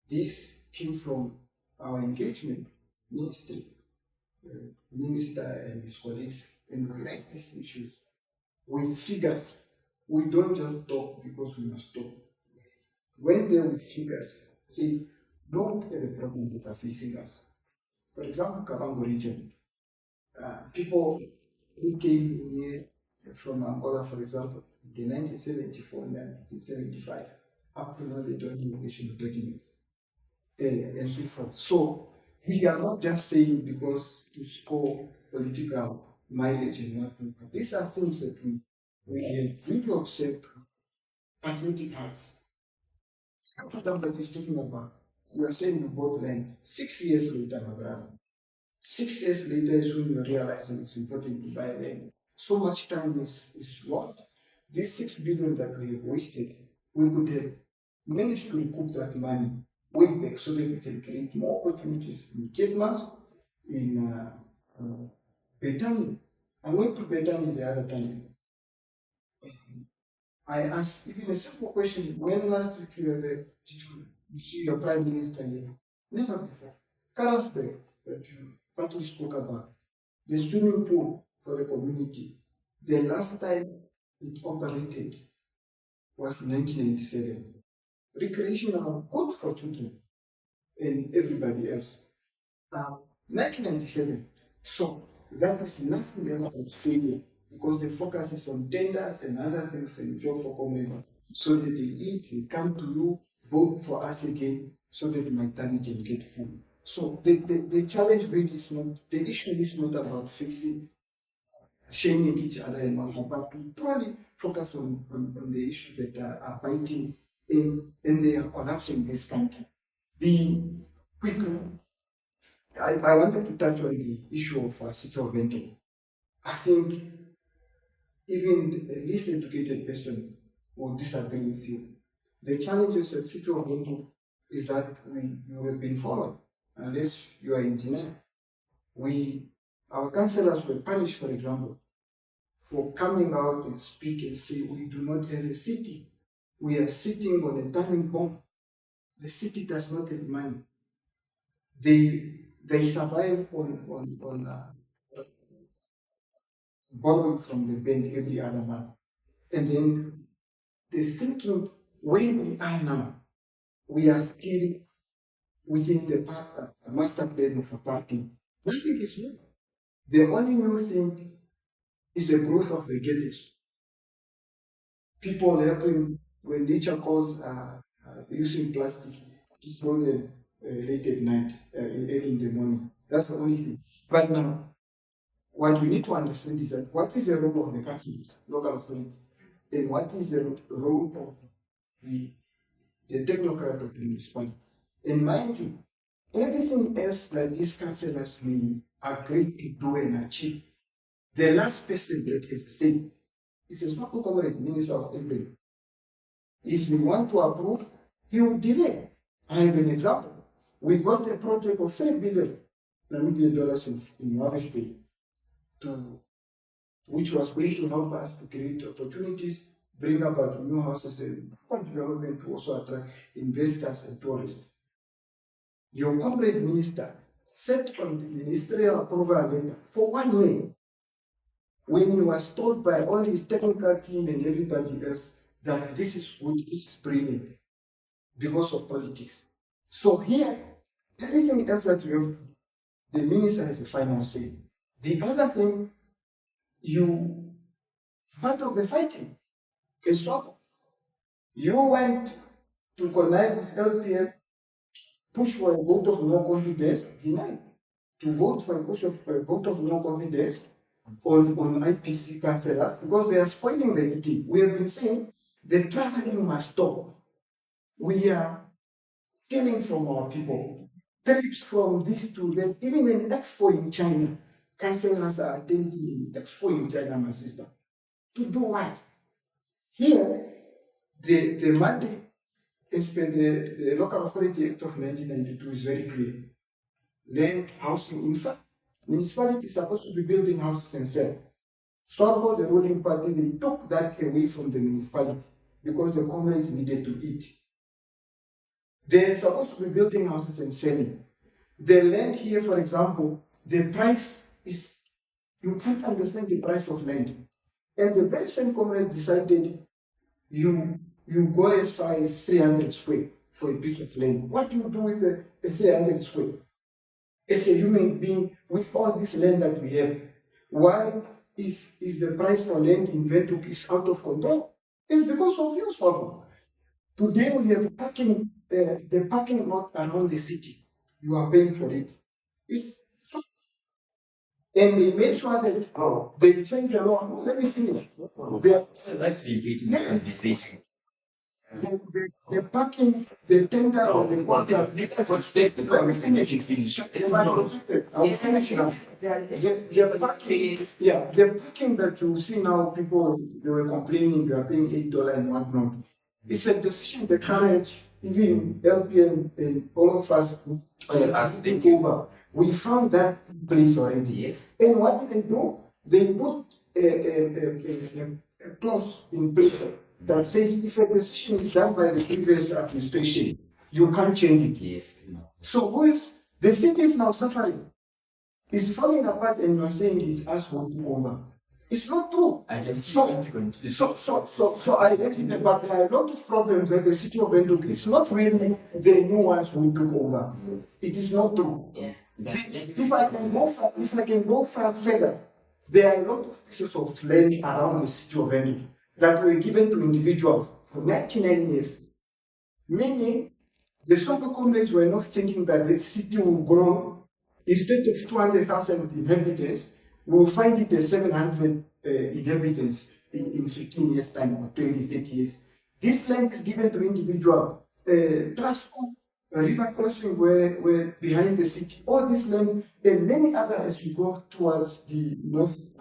This came from our engagement ministry, minister and his colleagues, and we raise these issues with figures. We don't just talk because we must talk. When they're with figures, say, look at the problems that are facing us. For example, Kavango region, people who came here from Angola, for example, in 1974 and 1975, up to now they don't have national documents, and so forth. So we are not just saying because to score political mileage and whatnot, but these are things that we have really observed with patriotic hearts. Capital that is talking about, you are saying you bought land 6 years later, my brother. 6 years later is when you realize it's important to buy land. So much time is lost. This 6 billion that we have wasted, we could have managed to recoup that money way back so that we can create more opportunities in Kidmas, in Bethany. I went to Bethany the other time. I asked even a simple question, when last did you see your prime minister here? Never before. Carlsberg, that you partly spoke about, the swimming pool for the community, the last time it operated was 1997. Recreational, good for children and everybody else. 1997. So that is nothing else but failure because the focus is on tenders and other things and job for community. So that they eat, they come to you, vote for us again so that my tummy can get full. So the challenge really is not, the issue is not about fixing, shaming each other and whatnot, but to totally focus on the issues that are biting and they are collapsing this country. Quickly, I wanted to touch on the issue of City of Vento. I think even the least educated person will disagree with you. The challenges at City of Vento is that you have been followed, unless you are engineer. Our councillors were punished, for example, for coming out and speak and say we do not have a city. We are sitting on a timing bomb. The city does not have money. They survive on borrowing from the bank every other month. And then they're thinking where we are now, we are still within the master plan of apartheid. Nothing is new. The only new thing is the growth of the ghettos. People helping when nature calls using plastic to throw them late at night, early in the morning. That's the only thing. But now, what we need to understand is that what is the role of the councils, local authority, and what is the role of the technocrat of the municipality. And mind you, everything else that these councillors will agree to do and achieve, the last person that has said is a SWAPO comrade, Minister of Employment. If they want to approve, he will delay. I have an example. We got a project of 3 billion Namibian dollars in Wavish Bay, which was going to help us to create opportunities, bring about new houses and development to also attract investors and tourists. Your comrade minister sat on the ministerial approval letter for 1 year when he was told by all his technical team and everybody else that this is good, this is brilliant, because of politics. So here, everything else that you have, the minister has a final say. The other thing, part of the fighting is SWAPO. You went to connive with LPM, push for a vote of no confidence, denied. To vote for a vote of no confidence on IPC councillors because they are spoiling the meeting. We have been saying the traveling must stop. We are stealing from our people. Trips from this to that, even an expo in China, councillors are attending an expo in China, my sister. To do what? Here, the mandate as per the Local Authority Act of 1992 is very clear. Land, housing, in fact, municipality is supposed to be building houses and sell. SWAPO, the ruling party, they took that away from the municipality because the comrades needed to eat. They're supposed to be building houses and selling. The land here, for example, the price is, you can't understand the price of land. And the very same comrades decided you go as far as 300 square for a piece of land. What do you do with a 300 square? As a human being, with all this land that we have, why is the price for land in Windhoek is out of control? It's because of your SWAPO. Today we have parking, the parking lot around the city. You are paying for it. And they made sure that they changed the law. Let me finish. I'd like to engage in the conversation. The parking, the tender of the contract. Let me finish. I'll finish now. The parking that you see now, people, they were complaining, they are paying $8 and whatnot. It's a decision the current, even LPM and all of us, take over. We found that in place already. Yes. And what did they do? They put a clause in place that says if a decision is done by the previous administration, you can't change it. Yes. So the city is now suffering. It's falling apart and you're saying it's us who took over. It's not true. I agree, but there are a lot of problems that the city of Windhoek. It's not really the new ones who took over. It is not true. Yes. If I can go far further, there are a lot of pieces of land around the city of Windhoek that were given to individuals for 99 years. Meaning, the SWAPO comrades were not thinking that the city will grow. Instead of 200,000 inhabitants, we will find it as 700 inhabitants in 15 years' time or 20, 30 years. This land is given to individual. Trasco, river crossing were behind the city. All this land and many others as we go towards the north,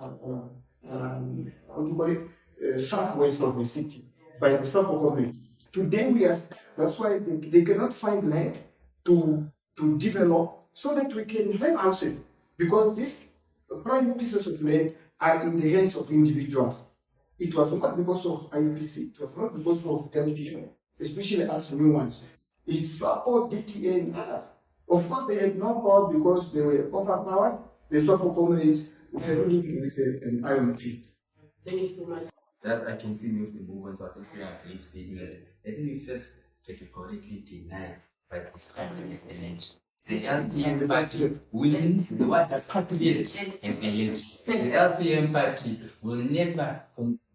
southwest of the city by the SWAPO government. Today that's why they cannot find land to develop so that we can have houses. Because these prime pieces of land are in the hands of individuals. It was not because of IPC, it was not because of LPM, especially us new ones. It's SWAPO, DTA, and others. Of course, they had no power because they were overpowered. The SWAPO comrades were ruling with an iron fist. Thank you so much. Just I can see me of the movement, so I just say I believe statement. Let me first categorically deny by this company's energy The LPM party will the what the party is alleged. The LPM party will never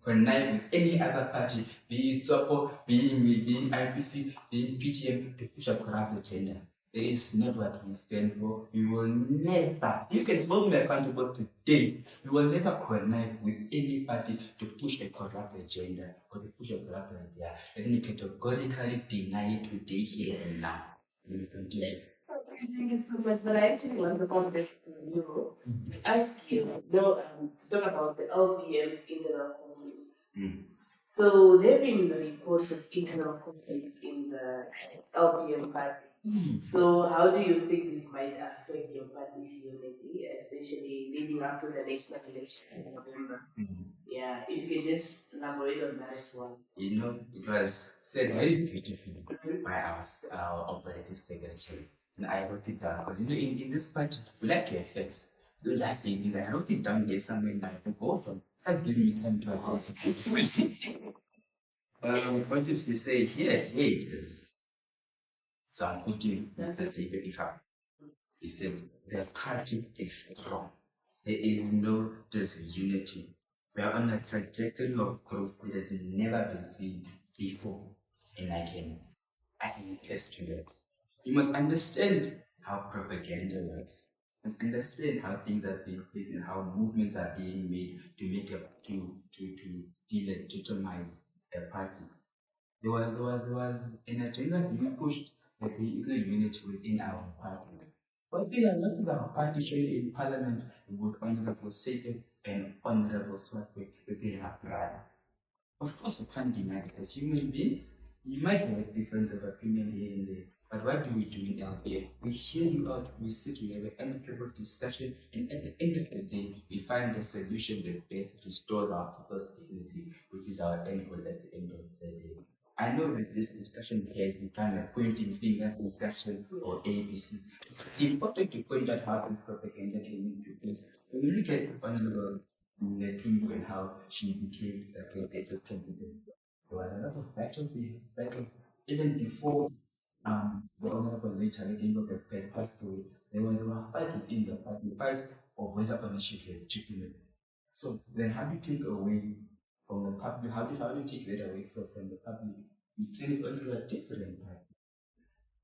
connive with any other party, be it SWAPO, be it IPC, be it PTM, to push a corrupt agenda. It is not what we stand for. We will never, you can hold me accountable today, we will never connive with any party to push a corrupt agenda or to push a corrupt idea. Let me categorically deny it today, here and now. We will continue. Thank you so much. But I actually want to come back to you to ask you, to talk about the LPM's internal conflicts. So there have been reports of internal conflicts in the LPM party. So how do you think this might affect your party's unity, especially leading up to the national election in November? Yeah, if you could just elaborate on that as well. You know, it was said very beautifully by our operative secretary. And I wrote it down because, you know, in this part, we like to effects. Don't just think things. I wrote it down there somewhere that I could go from. That's giving me time to address it. I wanted to say here it is. So I'm quoting Mr. David Ika. He said, the party is strong. There is no disunity. We are on a trajectory of growth that has never been seen before. And I can attest to that. You must understand how propaganda works. You must understand how things are being played and how movements are being made to make to delegitimize a party. There was an agenda being pushed that there is no unity within our party. But there are not in our party surely in parliament with Honorable Satan and Honorable SWAPO that they are brothers. Of course, we can't deny that as human beings, you might have a difference of opinion here and there. But what do we do in LPA? We hear you out, we sit, we have an amicable discussion, and at the end of the day, we find a solution that best restores our people's dignity, which is our end goal at the end of the day. I know that this discussion has become a pointing fingers discussion or ABC. It's important to point out how this propaganda came into place. When we look at Honorable Netumbo and how she became a presidential candidate, there was a lot of battles, even before the Honorable late Netumbo had passed away. There were fights within the party, fights of whether ownership had chipped in. So then how do you take away from the public? How do you take that away from the public? You turn it onto a different party.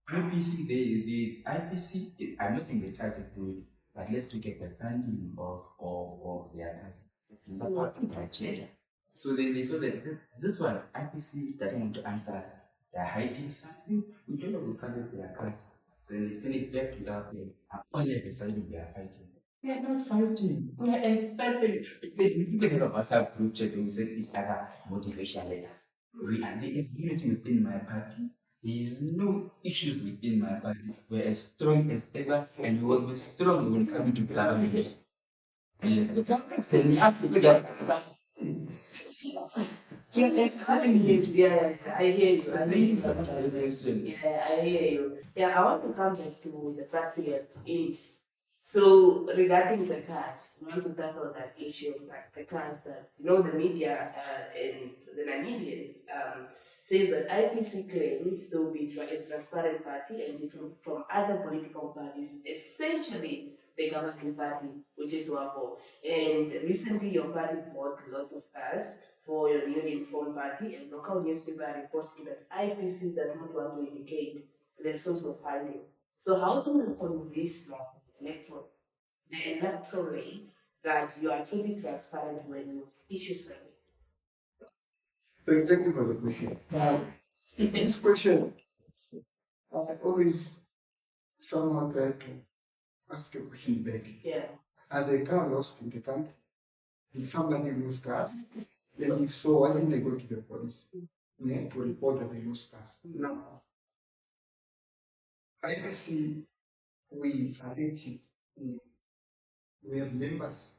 IPC, the IPC, I'm not saying they try to do it, but let's look at the funding of their cars. The party criteria. So they saw that this one, IPC doesn't want to answer us. They're hiding something. We don't know who funded their cars. Then they turn it back to that thing. And all of a sudden we are fighting. We are not fighting. We are a family. We even have a WhatsApp group chat and we send each other motivational letters. And there is unity within my party. There is no issues within my party. We are as strong as ever, and we will be strong when we come into government. Yes, the government can have to do that. Yeah, I hear you. I hear you. Yeah, I hear you. Yeah, I want to come back to the Patriot Ace. So regarding the cars, we want to tackle that issue of the cars that the media and the Namibians says that IPC claims to be a transparent party and different from other political parties, especially the governing party, which is SWAPO. And recently your party bought lots of cars for your newly informed party, and local newspaper are reporting that IPC does not want to indicate the source of funding. So how do we convince the electorates that you are truly transparent when you issue something? Thank you for the question. This question, I always someone try to ask a question back. Yeah. Are the car lost in the country? Did somebody lose cars? And if so, why didn't they go to the police to report that they lost cars? No. IPC, we are active. We have members,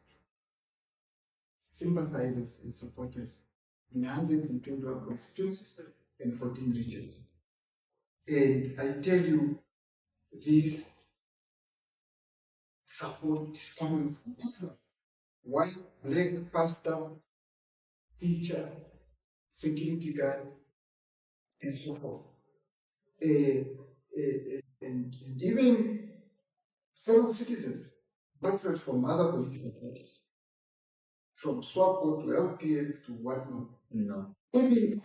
sympathizers, and supporters in 121 constituencies and 14 regions. And I tell you, this support is coming from everyone. White, black, pastor, teacher, security guard, and so forth. And even fellow citizens, patriots from other political parties, from SWAPO to LPM to whatnot. No. Even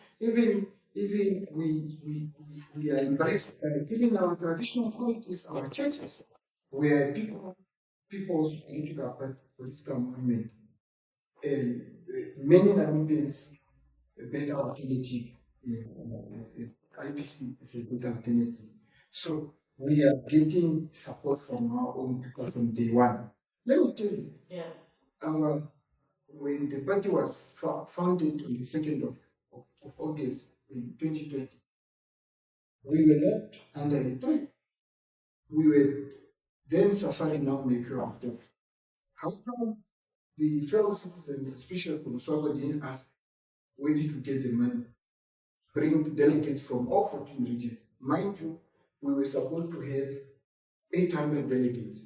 we are embraced, even our traditional politics, our churches, where people's political movement, and many Namibians a better alternative. IBC is a good alternative. So we are getting support from our own people from day one. Let me tell you, Yeah. when the party was founded on the 2nd of August in 2020, we were not under a threat. We were then suffering now make of them. How come the fellow citizens, especially from Swabo, didn't ask where did we get the money? Bring delegates from all 14 regions. Mind you, we were supposed to have 800 delegates,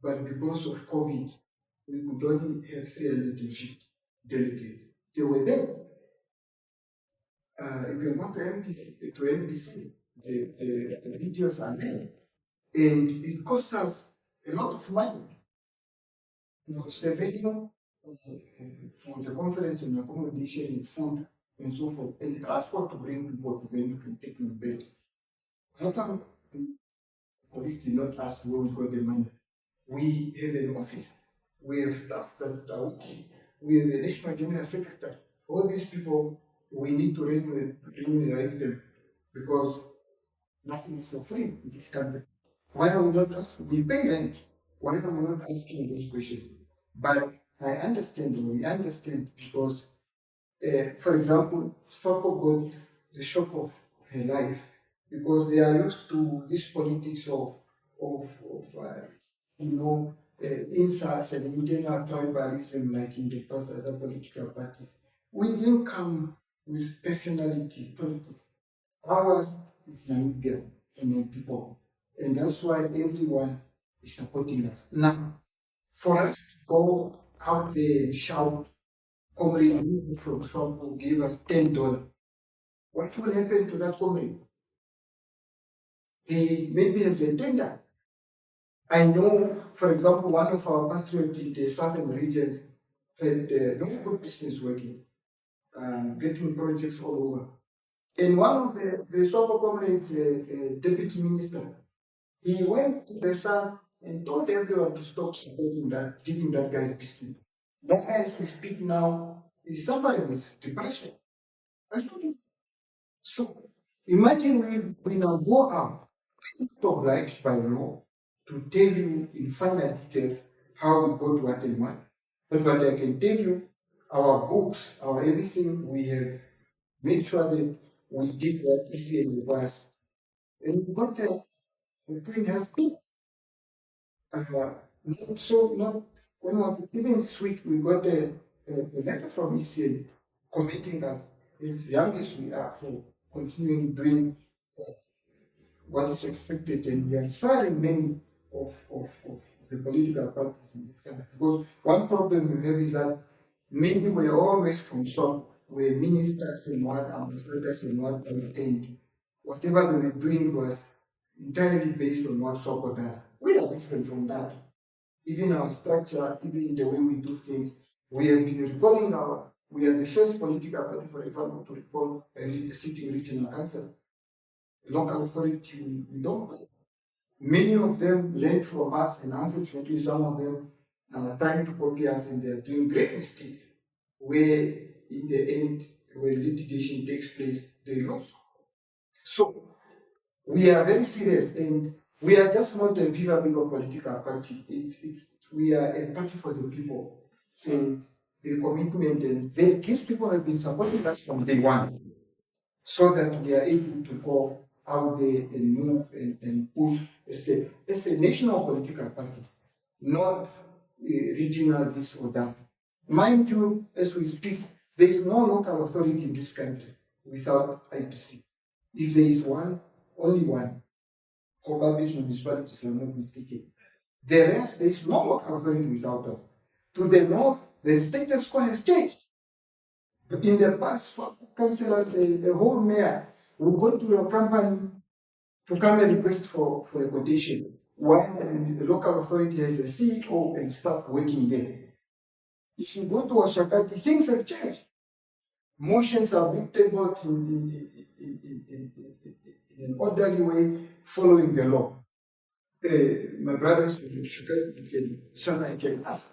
but because of COVID, we could only have 350 delegates. They were there. If you go to NBC, the videos are there. And it cost us a lot of money. It was the venue for the conference and accommodation and food and so forth, and transport to bring people to venue and take them back. How come the police did not ask where we got the money? We have an office, we have staff that are working, we have a national general secretary. All these people, we need to remunerate them because nothing is for free in this country. Why are we not asking? We pay rent. Why are we not asking those questions? But I understand, we understand because, for example, Soko got the shock of her life because they are used to this politics of insults and internal tribalism like in the past other political parties. We didn't come with personality politics. Ours is Namibia and people. And that's why everyone is supporting us. Now, for us to go out there and shout, comrade from SWAPO gave us $10, what will happen to that comrade? He maybe has a tender. I know, for example, one of our patriots in the southern regions had very good business working, getting projects all over. And one of the SWAPO comrades, deputy minister, he went to the south and told everyone to stop supporting that, giving that guy business. That guy, as we speak now, is suffering with depression. I told him. So imagine we now go out, not obliged by law to tell you in final details how we got what and what. But what I can tell you, our books, our everything, we have made sure that we did what ECA requires. And we got a 3.5 people. When even this week we got a letter from ECA commending us as young as we are for continuing doing what is expected, and we are inspiring many of the political parties in this country. Because one problem we have is that many were always from some were ministers and what ambassadors and what, and whatever they were doing was entirely based on what SWAPO does. We are different from that. Even our structure, even the way we do things, we have been reforming we are the first political party, for example, to reform a sitting regional council. Local authority, we don't. Many of them learn from us, and unfortunately, some of them are trying to copy us, and they're doing great mistakes, where in the end, when litigation takes place, they lose. So, we are very serious, and we are just not a Viva Viva political party. We are a party for the people, and the commitment, and these people have been supporting us from day one, so that we are able to go out there and move and push as a national political party, not regional this or that. Mind you, as we speak, there is no local authority in this country without IPC. If there is one, only one, probably municipality, if I'm not mistaken. The rest, there is no local authority without us. To the north, the status quo has changed. In the past, councillors, a whole mayor will go to your company to come and request for a quotation. while the local authority has a CEO and staff working there. If you go to Washakati, things have changed. Motions are being tabled in an orderly way, following the law. My brothers can ask.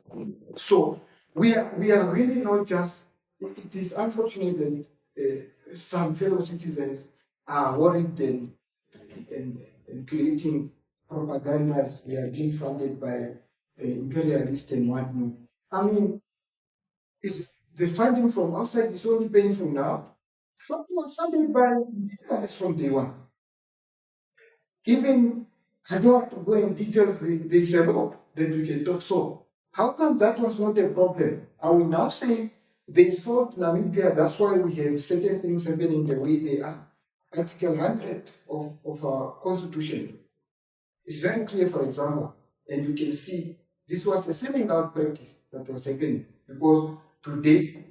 So we are really not just. It is unfortunate that some fellow citizens are worried and creating propagandas. We are being funded by imperialists and whatnot. I mean, is the funding from outside is only painful now? Something was funded by imperialists from day one. Even, I don't want to go in details, they said, oh, that we can talk so. How come that was not a problem? Are we now saying they sold Namibia, that's why we have certain things happening the way they are? Article 100 of our constitution is very clear, for example, and you can see this was a selling out practice that was happening, because today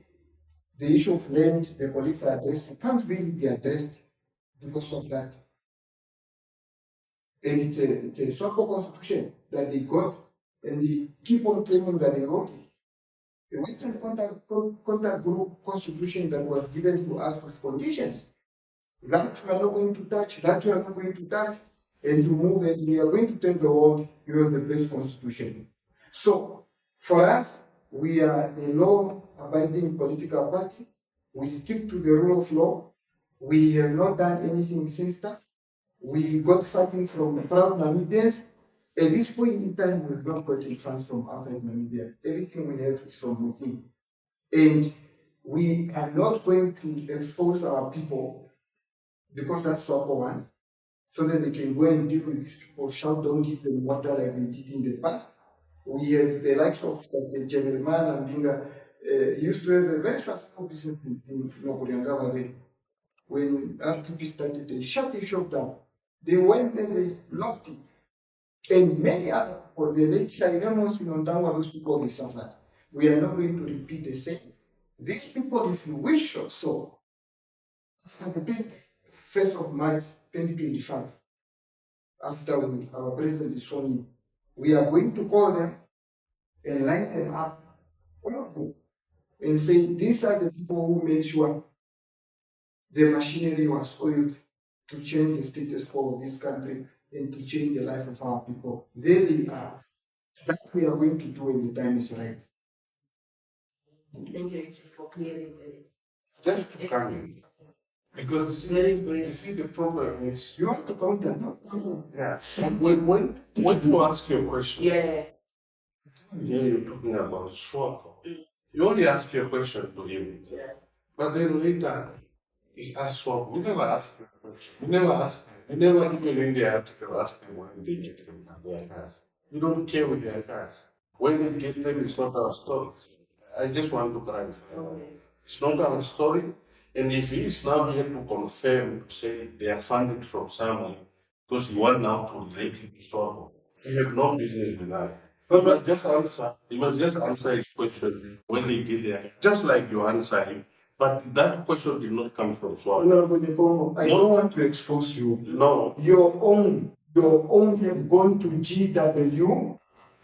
the issue of land, the collective address, it can't really be addressed because of that. And it's a SWAPO constitution that they got, and they keep on claiming that they wrote it. A Western contact group constitution that was given to us with conditions that we are not going to touch, that we are not going to touch, and to move, and we are going to tell the world you have the best constitution. So, for us, we are a law-abiding political party. We stick to the rule of law. We have not done anything since that. We got funding from the proud Namibians. At this point in time, we've not gotten funds from outside Namibia. Everything we have is from within. And we are not going to expose our people, because that's SWAPO wants, so that they can go and deal with these people, shout, don't give them water like they did in the past. We have the likes of General Man and Binga used to have a very successful business in Nokuriangava. When RTP started, they shut the shop down. They went and they locked it. And many other people, the late Shailemos in Ontawa, those people, they suffered. We are not going to repeat the same. These people, if you wish so, after the 1st of March 2025, after our president is sworn in, we are going to call them and line them up, all of them, and say, these are the people who made sure the machinery was oiled to change the status quo of this country and to change the life of our people. There they are. That we are going to do when the time is right. Thank you for clearing Just to come in. Because you see the problem is You have to counter, no? yeah. When you ask your question, Yeah. here you're talking about SWAPO. You only ask your question to him. Yeah. But then later he asks SWAPO. We never ask him a question. We never ask him. We never even in the article ask him when they get them their cars. We don't care with their cars. When they get them, it's not our story. I just want to clarify that. It's not our story. And if he is now here to confirm, to say they are funded from somewhere, because he wants now to relate it to SWAPO, he have no business with that. He must just answer his question when they get there, just like you answer him. But that question did not come from SWAPO. Honorable Nekomo, I don't want to expose you. No. Your own have gone to GW,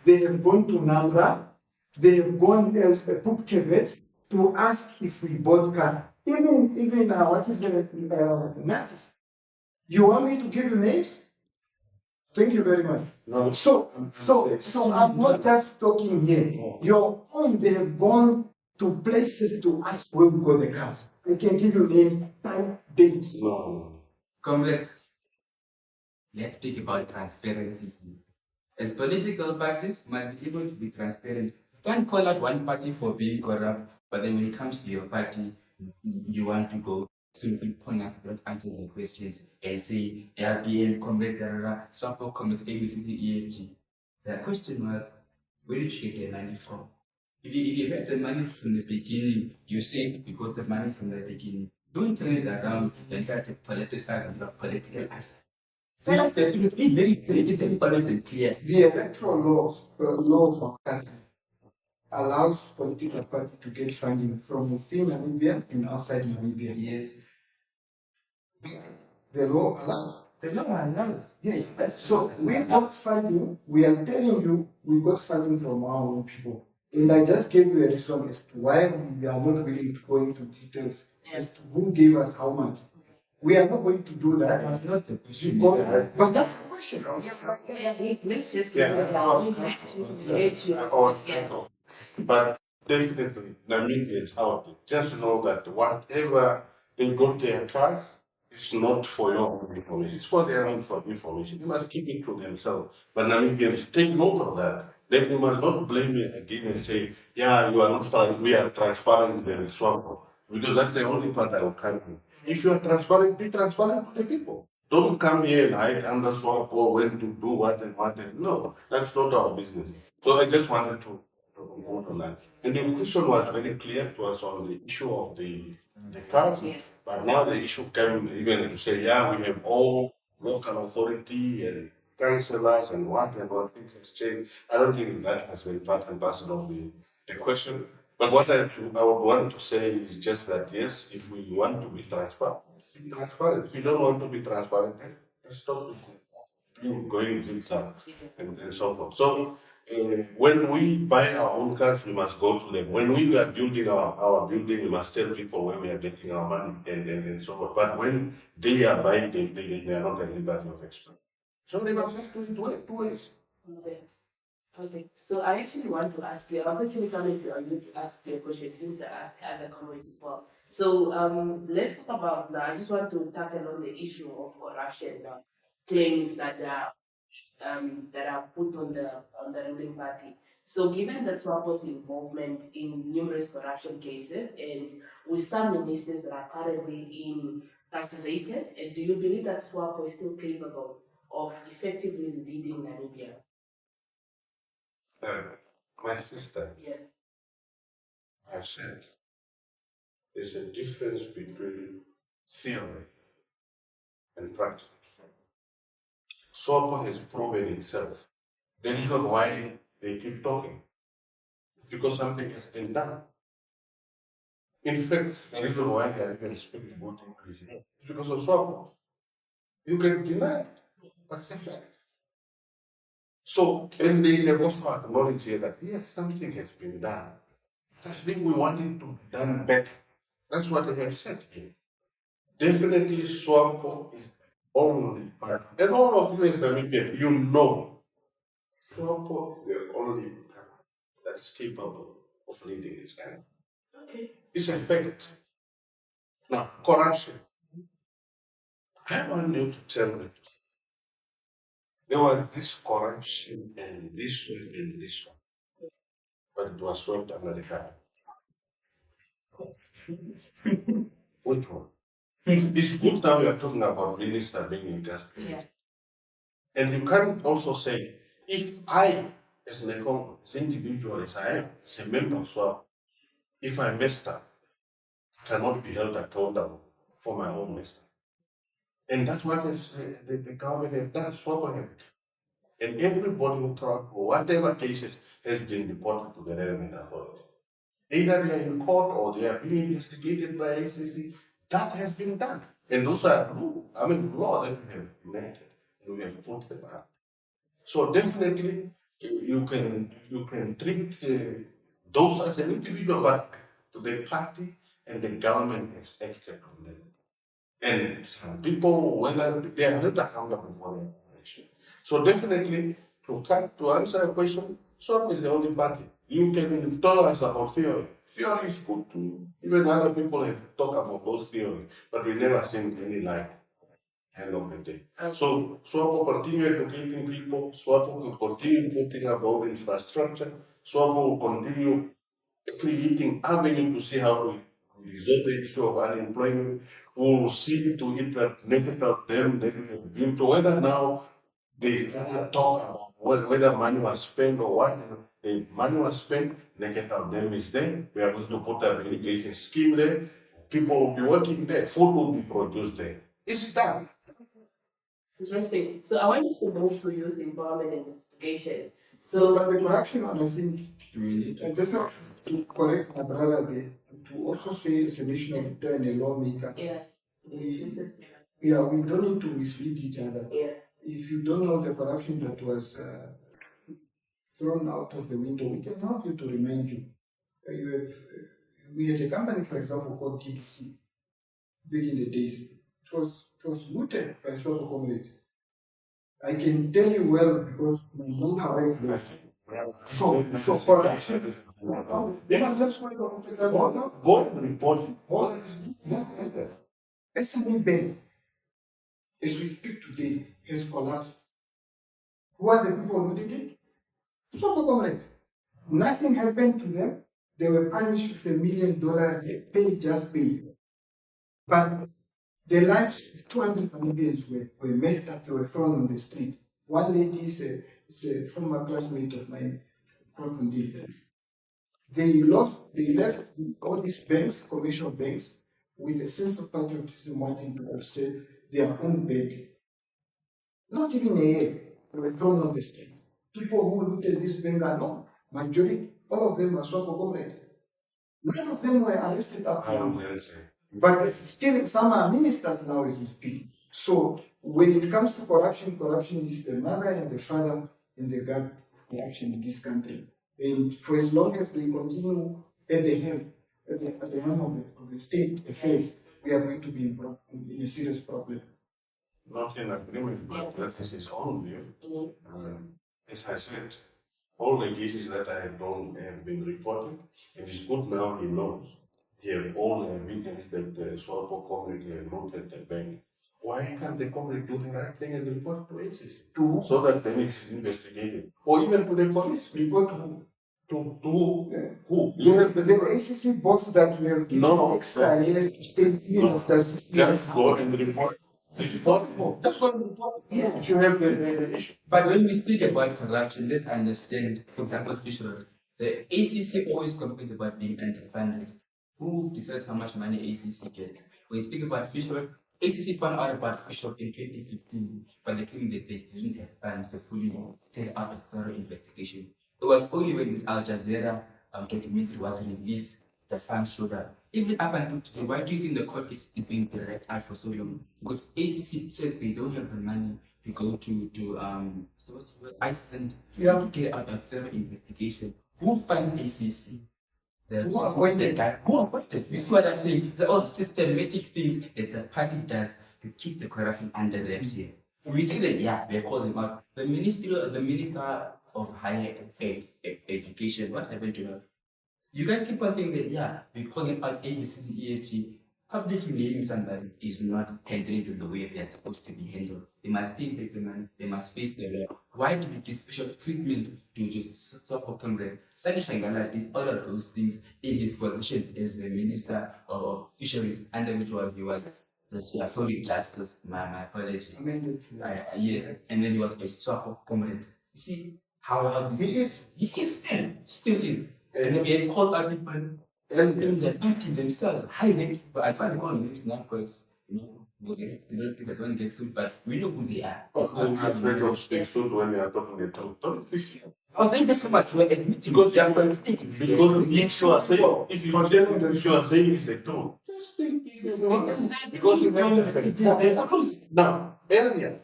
they have gone to Namra, they have gone as a Poop Kevet to ask if we bought car. Even what is the Natis? You want me to give you names? Thank you very much. No. So I'm not just talking here. No. Your own, they have gone to places to ask where we got the cars. I can give you names, time, date. No. Comrades, let's speak about transparency. As political parties, must be able to be transparent. You can't call out one party for being corrupt, but then when it comes to your party, you want to go simply point out, don't answer the questions, and say LPN, Comrade, SWAPO, Comrade, ABCD, EFG. The question was, where did you get the money from? If you had the money from the beginning, you say you got the money from the beginning. Don't turn it around and try to politicize your political answer. Tell us the truth. Be very honest and clear. The electoral laws of country allows political party to get funding from within Namibia and outside Namibia. Yes. The law allows. Yes. So we got funding. We are telling you we got funding from our own people. And I just gave you a reason as to why we are not willing to go into details as to who gave us how much. We are not going to do that. But that's the question. Let's just But definitely, Namibians out there, just know that whatever they got their trust, it's not for your own information, it's for their own information. You must keep it to themselves. But Namibians, take note of that. Then you must not blame me again and say, yeah, you are not we are transparent then SWAPO. Because that's the only part I will come in. If you are transparent, be transparent to the people. Don't come here and hide under SWAPO when to do what and what. No, that's not our business. So I just wanted to conclude on that. And the question was very clear to us on the issue of the cars. But now the issue came even to say, yeah, we have all local authority and councillors and what things has changed. I don't think that has been part and parcel of the question. But what I would want to say is just that, yes, if we want to be transparent, be transparent. If you don't want to be transparent, then stop going zigzag and so forth. So when we buy our own cars, we must go to them. When we are building our building, we must tell people where we are getting our money and so forth. But when they are buying, they are not at liberty of explain. So they must have to do it two ways. Okay. Okay. So I actually want to ask you, I was actually coming to you to ask you a question since I asked other comments as well. So let's talk about now. I just want to tackle on the issue of corruption now. Claims that are put on the ruling party. So given that SWAPO's involvement in numerous corruption cases and with some ministers that are currently incarcerated, do you believe that SWAPO is still capable of effectively leading Namibia? My sister, Yes. I've said, there's a difference between theory and practice. SWAPO has proven itself. The reason why they keep talking is because something has been done. In fact, the reason why they are even speaking about increase is because of SWAPO. You can deny it, but it's a fact. So, and they have also acknowledged here that yes, something has been done. I think we want it to be done better. That's what they have said here. Definitely, SWAPO is the only party. And all of you as Namibian, you know, SWAPO is the only party that is capable of leading this country. Okay. It's a fact. Now, corruption. I want you to tell me. There was this corruption and this one and this one, but it was swept under the carpet. Which one? It's good now we are talking about minister being in custody. Yeah. And you can also say, if I, as an individual, as I am, as a member of SWAP, if I messed up, I cannot be held accountable for my own mistake. And that's what the government have done, SWAP have. And everybody who track whatever cases has been reported to the relevant authority. Either they are in court or they are being investigated by ACC. That has been done. And those are law that we have enacted and we have put them up. So definitely you can treat those as an individual, but the party and the government has acted on them. And some people, whether they are held accountable for their action. So definitely, to answer a question, SWAP is the only party. You can tell us about theory. Theory is good too. Even other people have talked about those theories, but we never seen any light end of the day. So SWAPO continue educating people, SWAPO will continue putting about infrastructure, SWAPO will continue creating avenue to see how to resolve the issue of unemployment. We will see to it that negative them, negative whether now they talk about whether money was spent or what. The money was spent, negative them is there. We are going to put an irrigation scheme there. People will be working there. Food will be produced there. It's done. Interesting. So I want us to move to youth empowerment and education. So, but the corruption one, I think, Really? and just to correct my brother there, to also say as a national leader and a lawmaker, yeah. Yeah, we don't need to mislead each other. Yeah. If you don't know the corruption that was thrown out of the window, we can help you to remind you. You have, we had a company, for example, called GBC back in the days. It was looted by SWAPO comrades. I can tell you well because my mother worked there. So corruption. They must just go and report it. All of this, nothing like that. SME Bank, as we speak today, has collapsed. Who are the people who did it? SWAPO comrades. Nothing happened to them. They were punished with $1 million. Pay, just pay. But the lives of 200 Namibians were messed up. They were thrown on the street. One lady is a former classmate of mine from Fundil. They left all these banks, commercial banks, with a sense of patriotism, wanting to save their own bank. Not even a year, they were thrown on the street. People who looted this bank are not majority. All of them are SWAPO comrades. None of them were arrested up to now. But still, some are ministers now as we speak. So when it comes to corruption, corruption is the mother and the father in the gap of corruption in this country. And for as long as they continue at the helm, at the helm of the state affairs, we are going to be in a serious problem. Not in agreement, but that is his own view. As I said, all the cases that I have done have been reported, and it's good now he knows. He have all the evidence that the SWAPO community have looted the bank. Why can't the community do the right thing and report to ACC? So that then it's investigated. Or even to the police. Report who? Who? You have the ACC boss that will give extra years to stay in of the system. Just go and report. That's what report. Yeah. If you have the issue. But when we speak about corruption, let's understand, for example, fishery. The ACC always complains about being underfunded. Who decides how much money ACC gets? When we speak about fishery, ACC found out about fishery in 2015, but they claimed that they didn't have funds to fully carry out a thorough investigation. It was only when the Al Jazeera documentary was released, the funds showed up. Even up until today, why do you think the court is being dragged out for so long? Because ACC says they don't have the money to go to Iceland to carry out a thorough investigation. Who funds ACC? Who appointed? Who appointed? You see what I'm saying? They're all systematic things that the party does to keep the corruption under wraps here. We say that, yeah, we're calling out the minister of higher education. What happened to her? You guys keep on saying that, yeah, we're calling out A, B, C, D, E, F, G. Publicly naming somebody is not handled in the way they're supposed to be handled. They must pay back the money, they must face the law. Why do we give special treatment to just SWAPO comrades? Sani Shangala did all of those things in his position as the Minister of Fisheries, under which was he was sorry, Justice, my apology. Yes, and then he was a SWAPO comrade. You see how this he is still is. And then we have called out people in the party themselves, high ranking people. I can't call names now because the relatives that don't get sued, but we know who they are. I'm afraid of speak suit when we are talking the truth. Don't fish. Oh, thank you so much for admitting because you are conflicting. Because if you are saying, if you are saying it's the truth, just think because you have the truth. Now, earlier,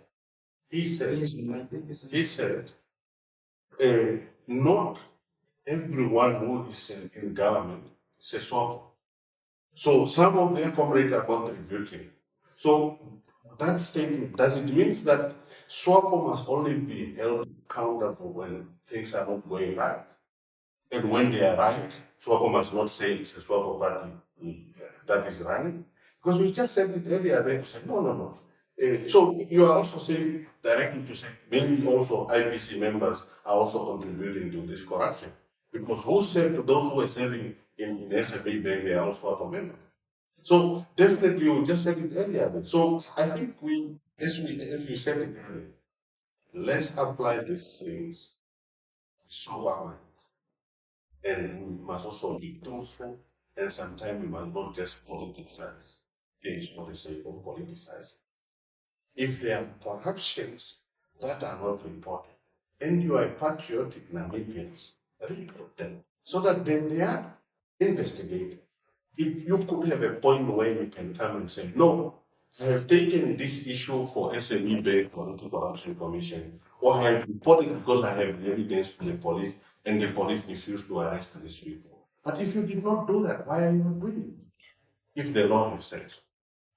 he said, not everyone who is in government is a SWAPO. So some of their comrades are contributing. So that statement, does it mean that SWAPO must only be held accountable when things are not going right? And when they are right, SWAPO must not say it's a SWAPO party that is running? Because we just said it earlier, they said, no. So you are also saying directly to say maybe also IPC members are also contributing to this corruption. Because who said to those who were serving in SFA Bank, they are also a member? So definitely, you just said it earlier. So I think as you said it earlier, let's apply these things so our minds. And we must also be truthful, and sometimes we must not just politicize things for the sake of politicizing. If there are corruptions that are not reported, and you are patriotic Namibians, report them so that then they are investigated. If you could have a point where you can come and say, no, I have taken this issue for SME back on the Corruption Commission, or I have reported because I have evidence to the police, and the police refused to arrest these people. But if you did not do that, why are you not doing it? If the law has said so.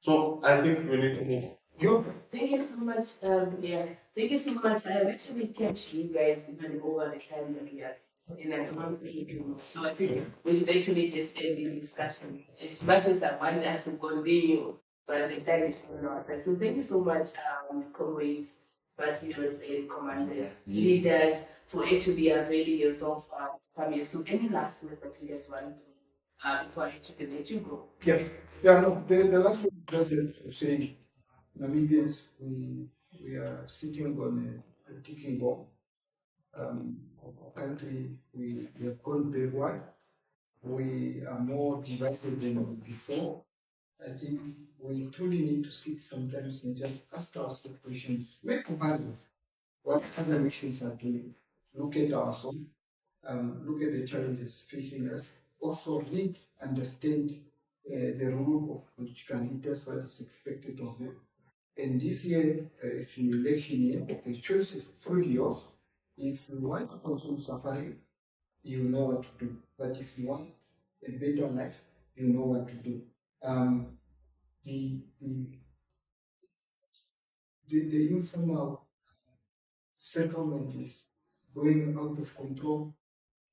So I think we need to move. Thank you so much. Yeah, thank you so much. I have actually kept you guys even over the time that we are in a meeting. So I think we should actually just end the discussion. As much as I want us to continue, but the time is not on our side. So thank you so much, comrades, patriots, and commanders, leaders, for actually availing yourself from here. So any last words that you guys want to before I actually let you go? No, the last one just to say, Namibians, we are sitting on a ticking bomb. Our country, we have gone backward. We are more divided than before. I think we truly need to sit sometimes and just ask ourselves questions, make comparisons. What other nations are doing? Look at ourselves, look at the challenges facing us. Also read, understand the role of political leaders, what is expected of them. And this year, it's an election year, the choice is fully yours. If you want to continue suffering, you know what to do. But if you want a better life, you know what to do. The informal settlement is going out of control.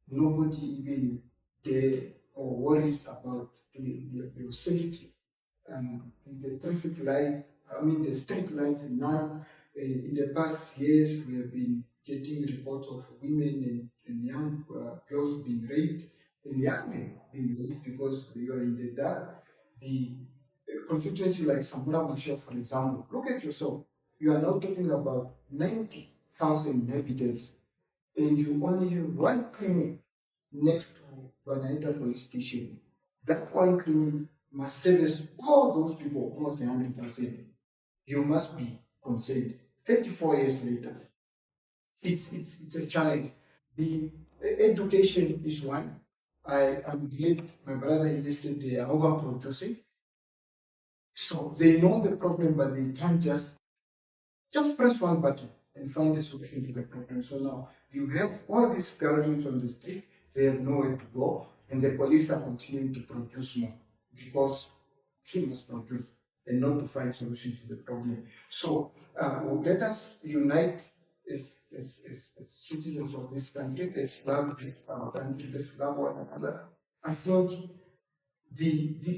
Nobody even there or worries about your safety. The traffic light, the street lights now. In the past years, we have been getting reports of women and young girls being raped, and young men being raped because they are in the dark. The constituency like Samora Machel, for example, look at yourself. You are now talking about 90,000 inhabitants, and you only have one clinic next to Vanaita police station. That one clinic must service all those people, almost 100,000. You must be concerned. 34 years later, it's a challenge. The education is one. I'm glad my brother listed they are overproducing. So they know the problem, but they can't just press one button and find a solution to the problem. So now you have all these graduates on the street, they have nowhere to go, and the police are continuing to produce more because he must produce and not to find solutions to the problem. So let us unite as citizens of this country, let's love our country, let's love one another. I think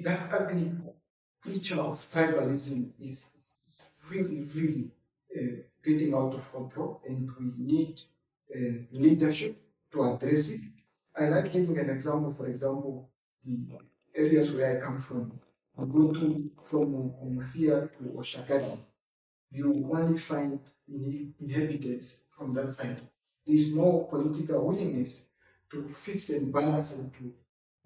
that ugly creature of tribalism is really getting out of control, and we need leadership to address it. I like giving an example, for example, the areas where I come from. I go to from Mufia to Oshakati. You only find inhabitants from that side. There is no political willingness to fix and balance and to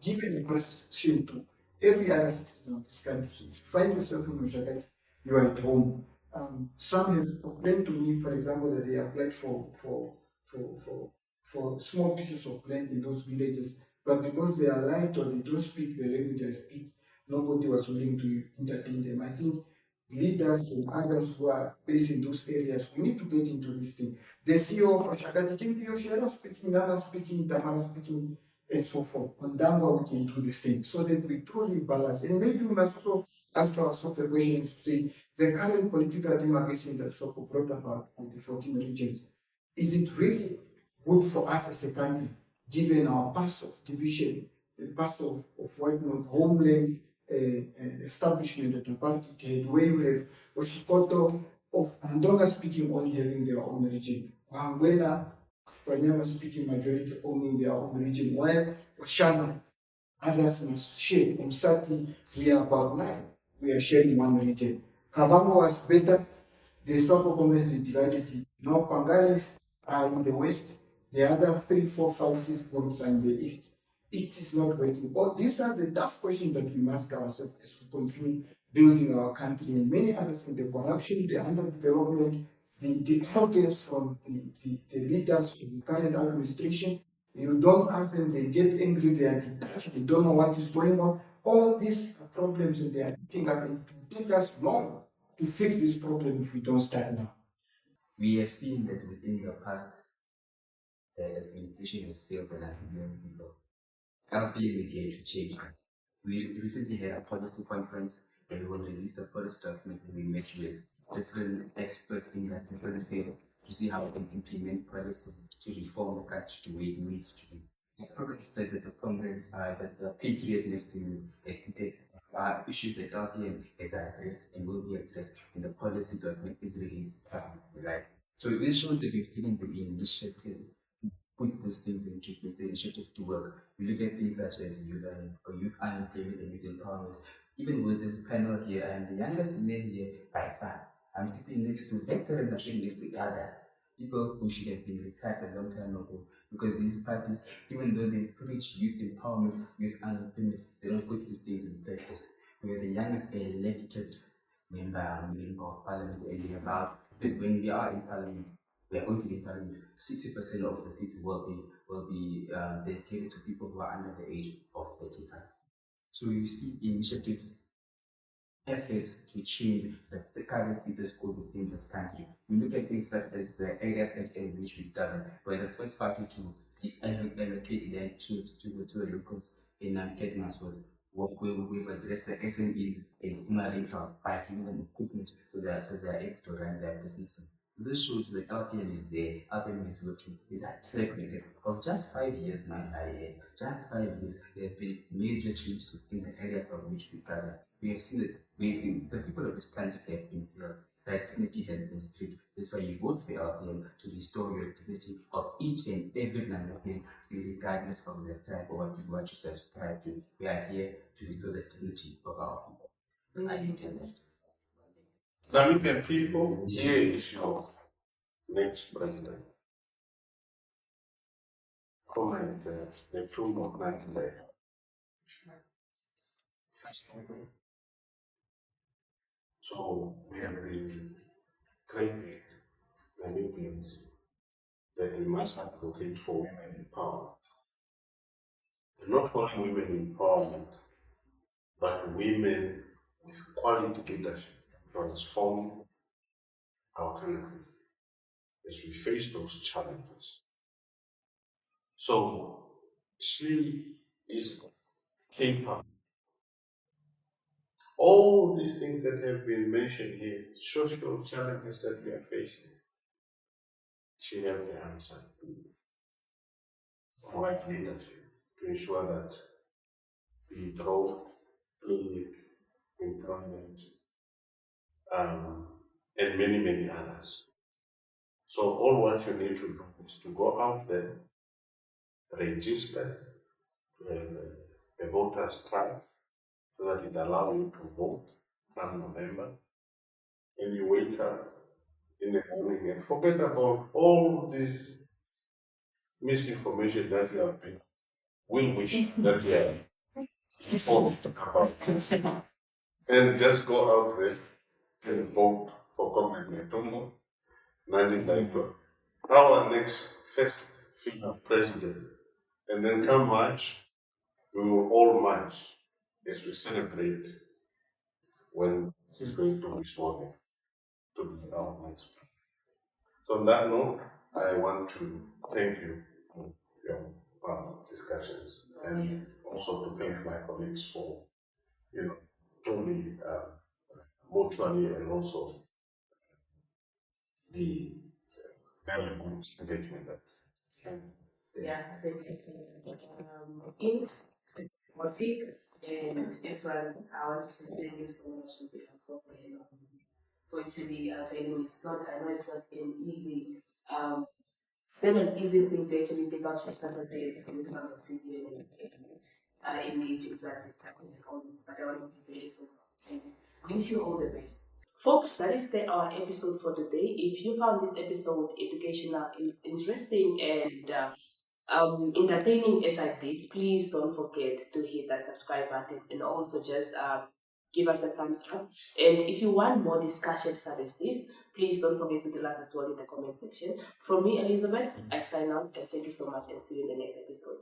give an impression to every other citizen of this country. So if you find yourself in Oshakati, you are at home. Some have complained to me, for example, that they applied for small pieces of land in those villages, but because they are light or they don't speak the language I speak, nobody was willing to entertain them. I think leaders and others who are based in those areas, we need to get into this thing. The CEO of Oshakati can be Oshera speaking, Nana speaking, Tamara speaking, and so forth. On Damba, we can do the same so that we truly balance. And maybe we must also ask ourselves a question to say the current political demarcation that SWAPO brought about with the 14 regions, is it really good for us as a country, given our past of division, the past of white homeland establishment that the party had, where you have Oshikoto of Andonga speaking only having their own region, Wangwena of Panyama speaking majority owning their own region, while Oshana, others must share. Umsati, we are about 9, we are sharing one region. Kavango was better, the SWAPO community divided it. Now Pangalis are in the west, the other 3, 4, 5, 6 groups are in the east. It is not working. But these are the tough questions that we must ask ourselves as we continue building our country and many others in the corruption, the underdevelopment, the focus from the leaders of the current administration. You don't ask them, they get angry, they are detached, they don't know what is going on. All these are problems that they are taking us, and it will take us long to fix this problem if we don't start now? We have seen that within the past, the administration has failed the Namibian people. LPM is here to change that. We recently had a policy conference where we will release the policy document and we met with different experts in that different field to see how we can implement policy to reform the country the way it needs to be. The problem is that the comrades that the patriotness to me is to take issues that LPM has addressed and will be addressed in the policy document is released, right? So this shows that we've taken the initiative to put these things into place, the initiative to work. We look at things such as youth unemployment and youth empowerment. Even with this panel here, I am the youngest man here by far. I'm sitting next to veterans, I'm sitting next to elders, people who should have been retired a long time ago. Because these parties, even though they preach youth empowerment, youth unemployment, they don't put these things in practice. We are the youngest elected member of parliament, and we have vowed that when we are in parliament, we are going to be in parliament. 60% of the seats will be dedicated to people who are under the age of 35. So you see initiatives, efforts to change the current status quo within this country. We look at things such as the areas in which we govern, where the first party to allocate land to the locals in Ketmas was we've addressed the SMEs in Marika by giving them equipment so they're able to run their businesses. This shows that LPM is there, LPM is working, is a track record of just 5 years now. Just 5 years, there have been major changes in the areas of which we govern. We have seen that the people of this country have been failed. Their dignity has been stripped. That's why you vote for LPM to restore your dignity of each and every Namibian, regardless of their tribe or what you subscribe to. We are here to restore the dignity of our people. I think that's Namibian people, here is your next president. Comment the tomb of 90 days. So we have been training Namibians that we must advocate for women empowerment. And not only women empowerment, but women with quality leadership to transform our country as we face those challenges. So she is capable. All these things that have been mentioned here, social challenges that we are facing, she has the answer to provide leadership to ensure that we draw clinic, employment, and many, many others. So all what you need to do is to go out there, register, to have a voter's card, so that it allows you to vote from November, and you wake up in the morning and forget about all this misinformation that you have been wish that you have informed about, and just go out there and vote for Comrade Netumbo Nandi Ndaitwah, our next first female president. And then come March, we will all march as we celebrate when she's going to be sworn in to be our next president. So on that note, I want to thank you for your discussions, and also to thank my colleagues for, truly mutually, and also the very good engagement that Yeah, thank you so much. Ins, Rafik, and Efran, I want to say thank you so much on behalf of for actually availing. I know it's not an easy, it's not an easy thing to actually take out your Saturday and come and sit here and engage in such this type of all this, but I want to thank you so much. And I wish you all the best. Folks, that is our episode for today. If you found this episode educational, interesting, and entertaining as I did, please don't forget to hit that subscribe button, and also just give us a thumbs up. And if you want more discussions such as this, please don't forget to tell us as well in the comment section. From me, Elizabeth, I sign out, and thank you so much, and see you in the next episode.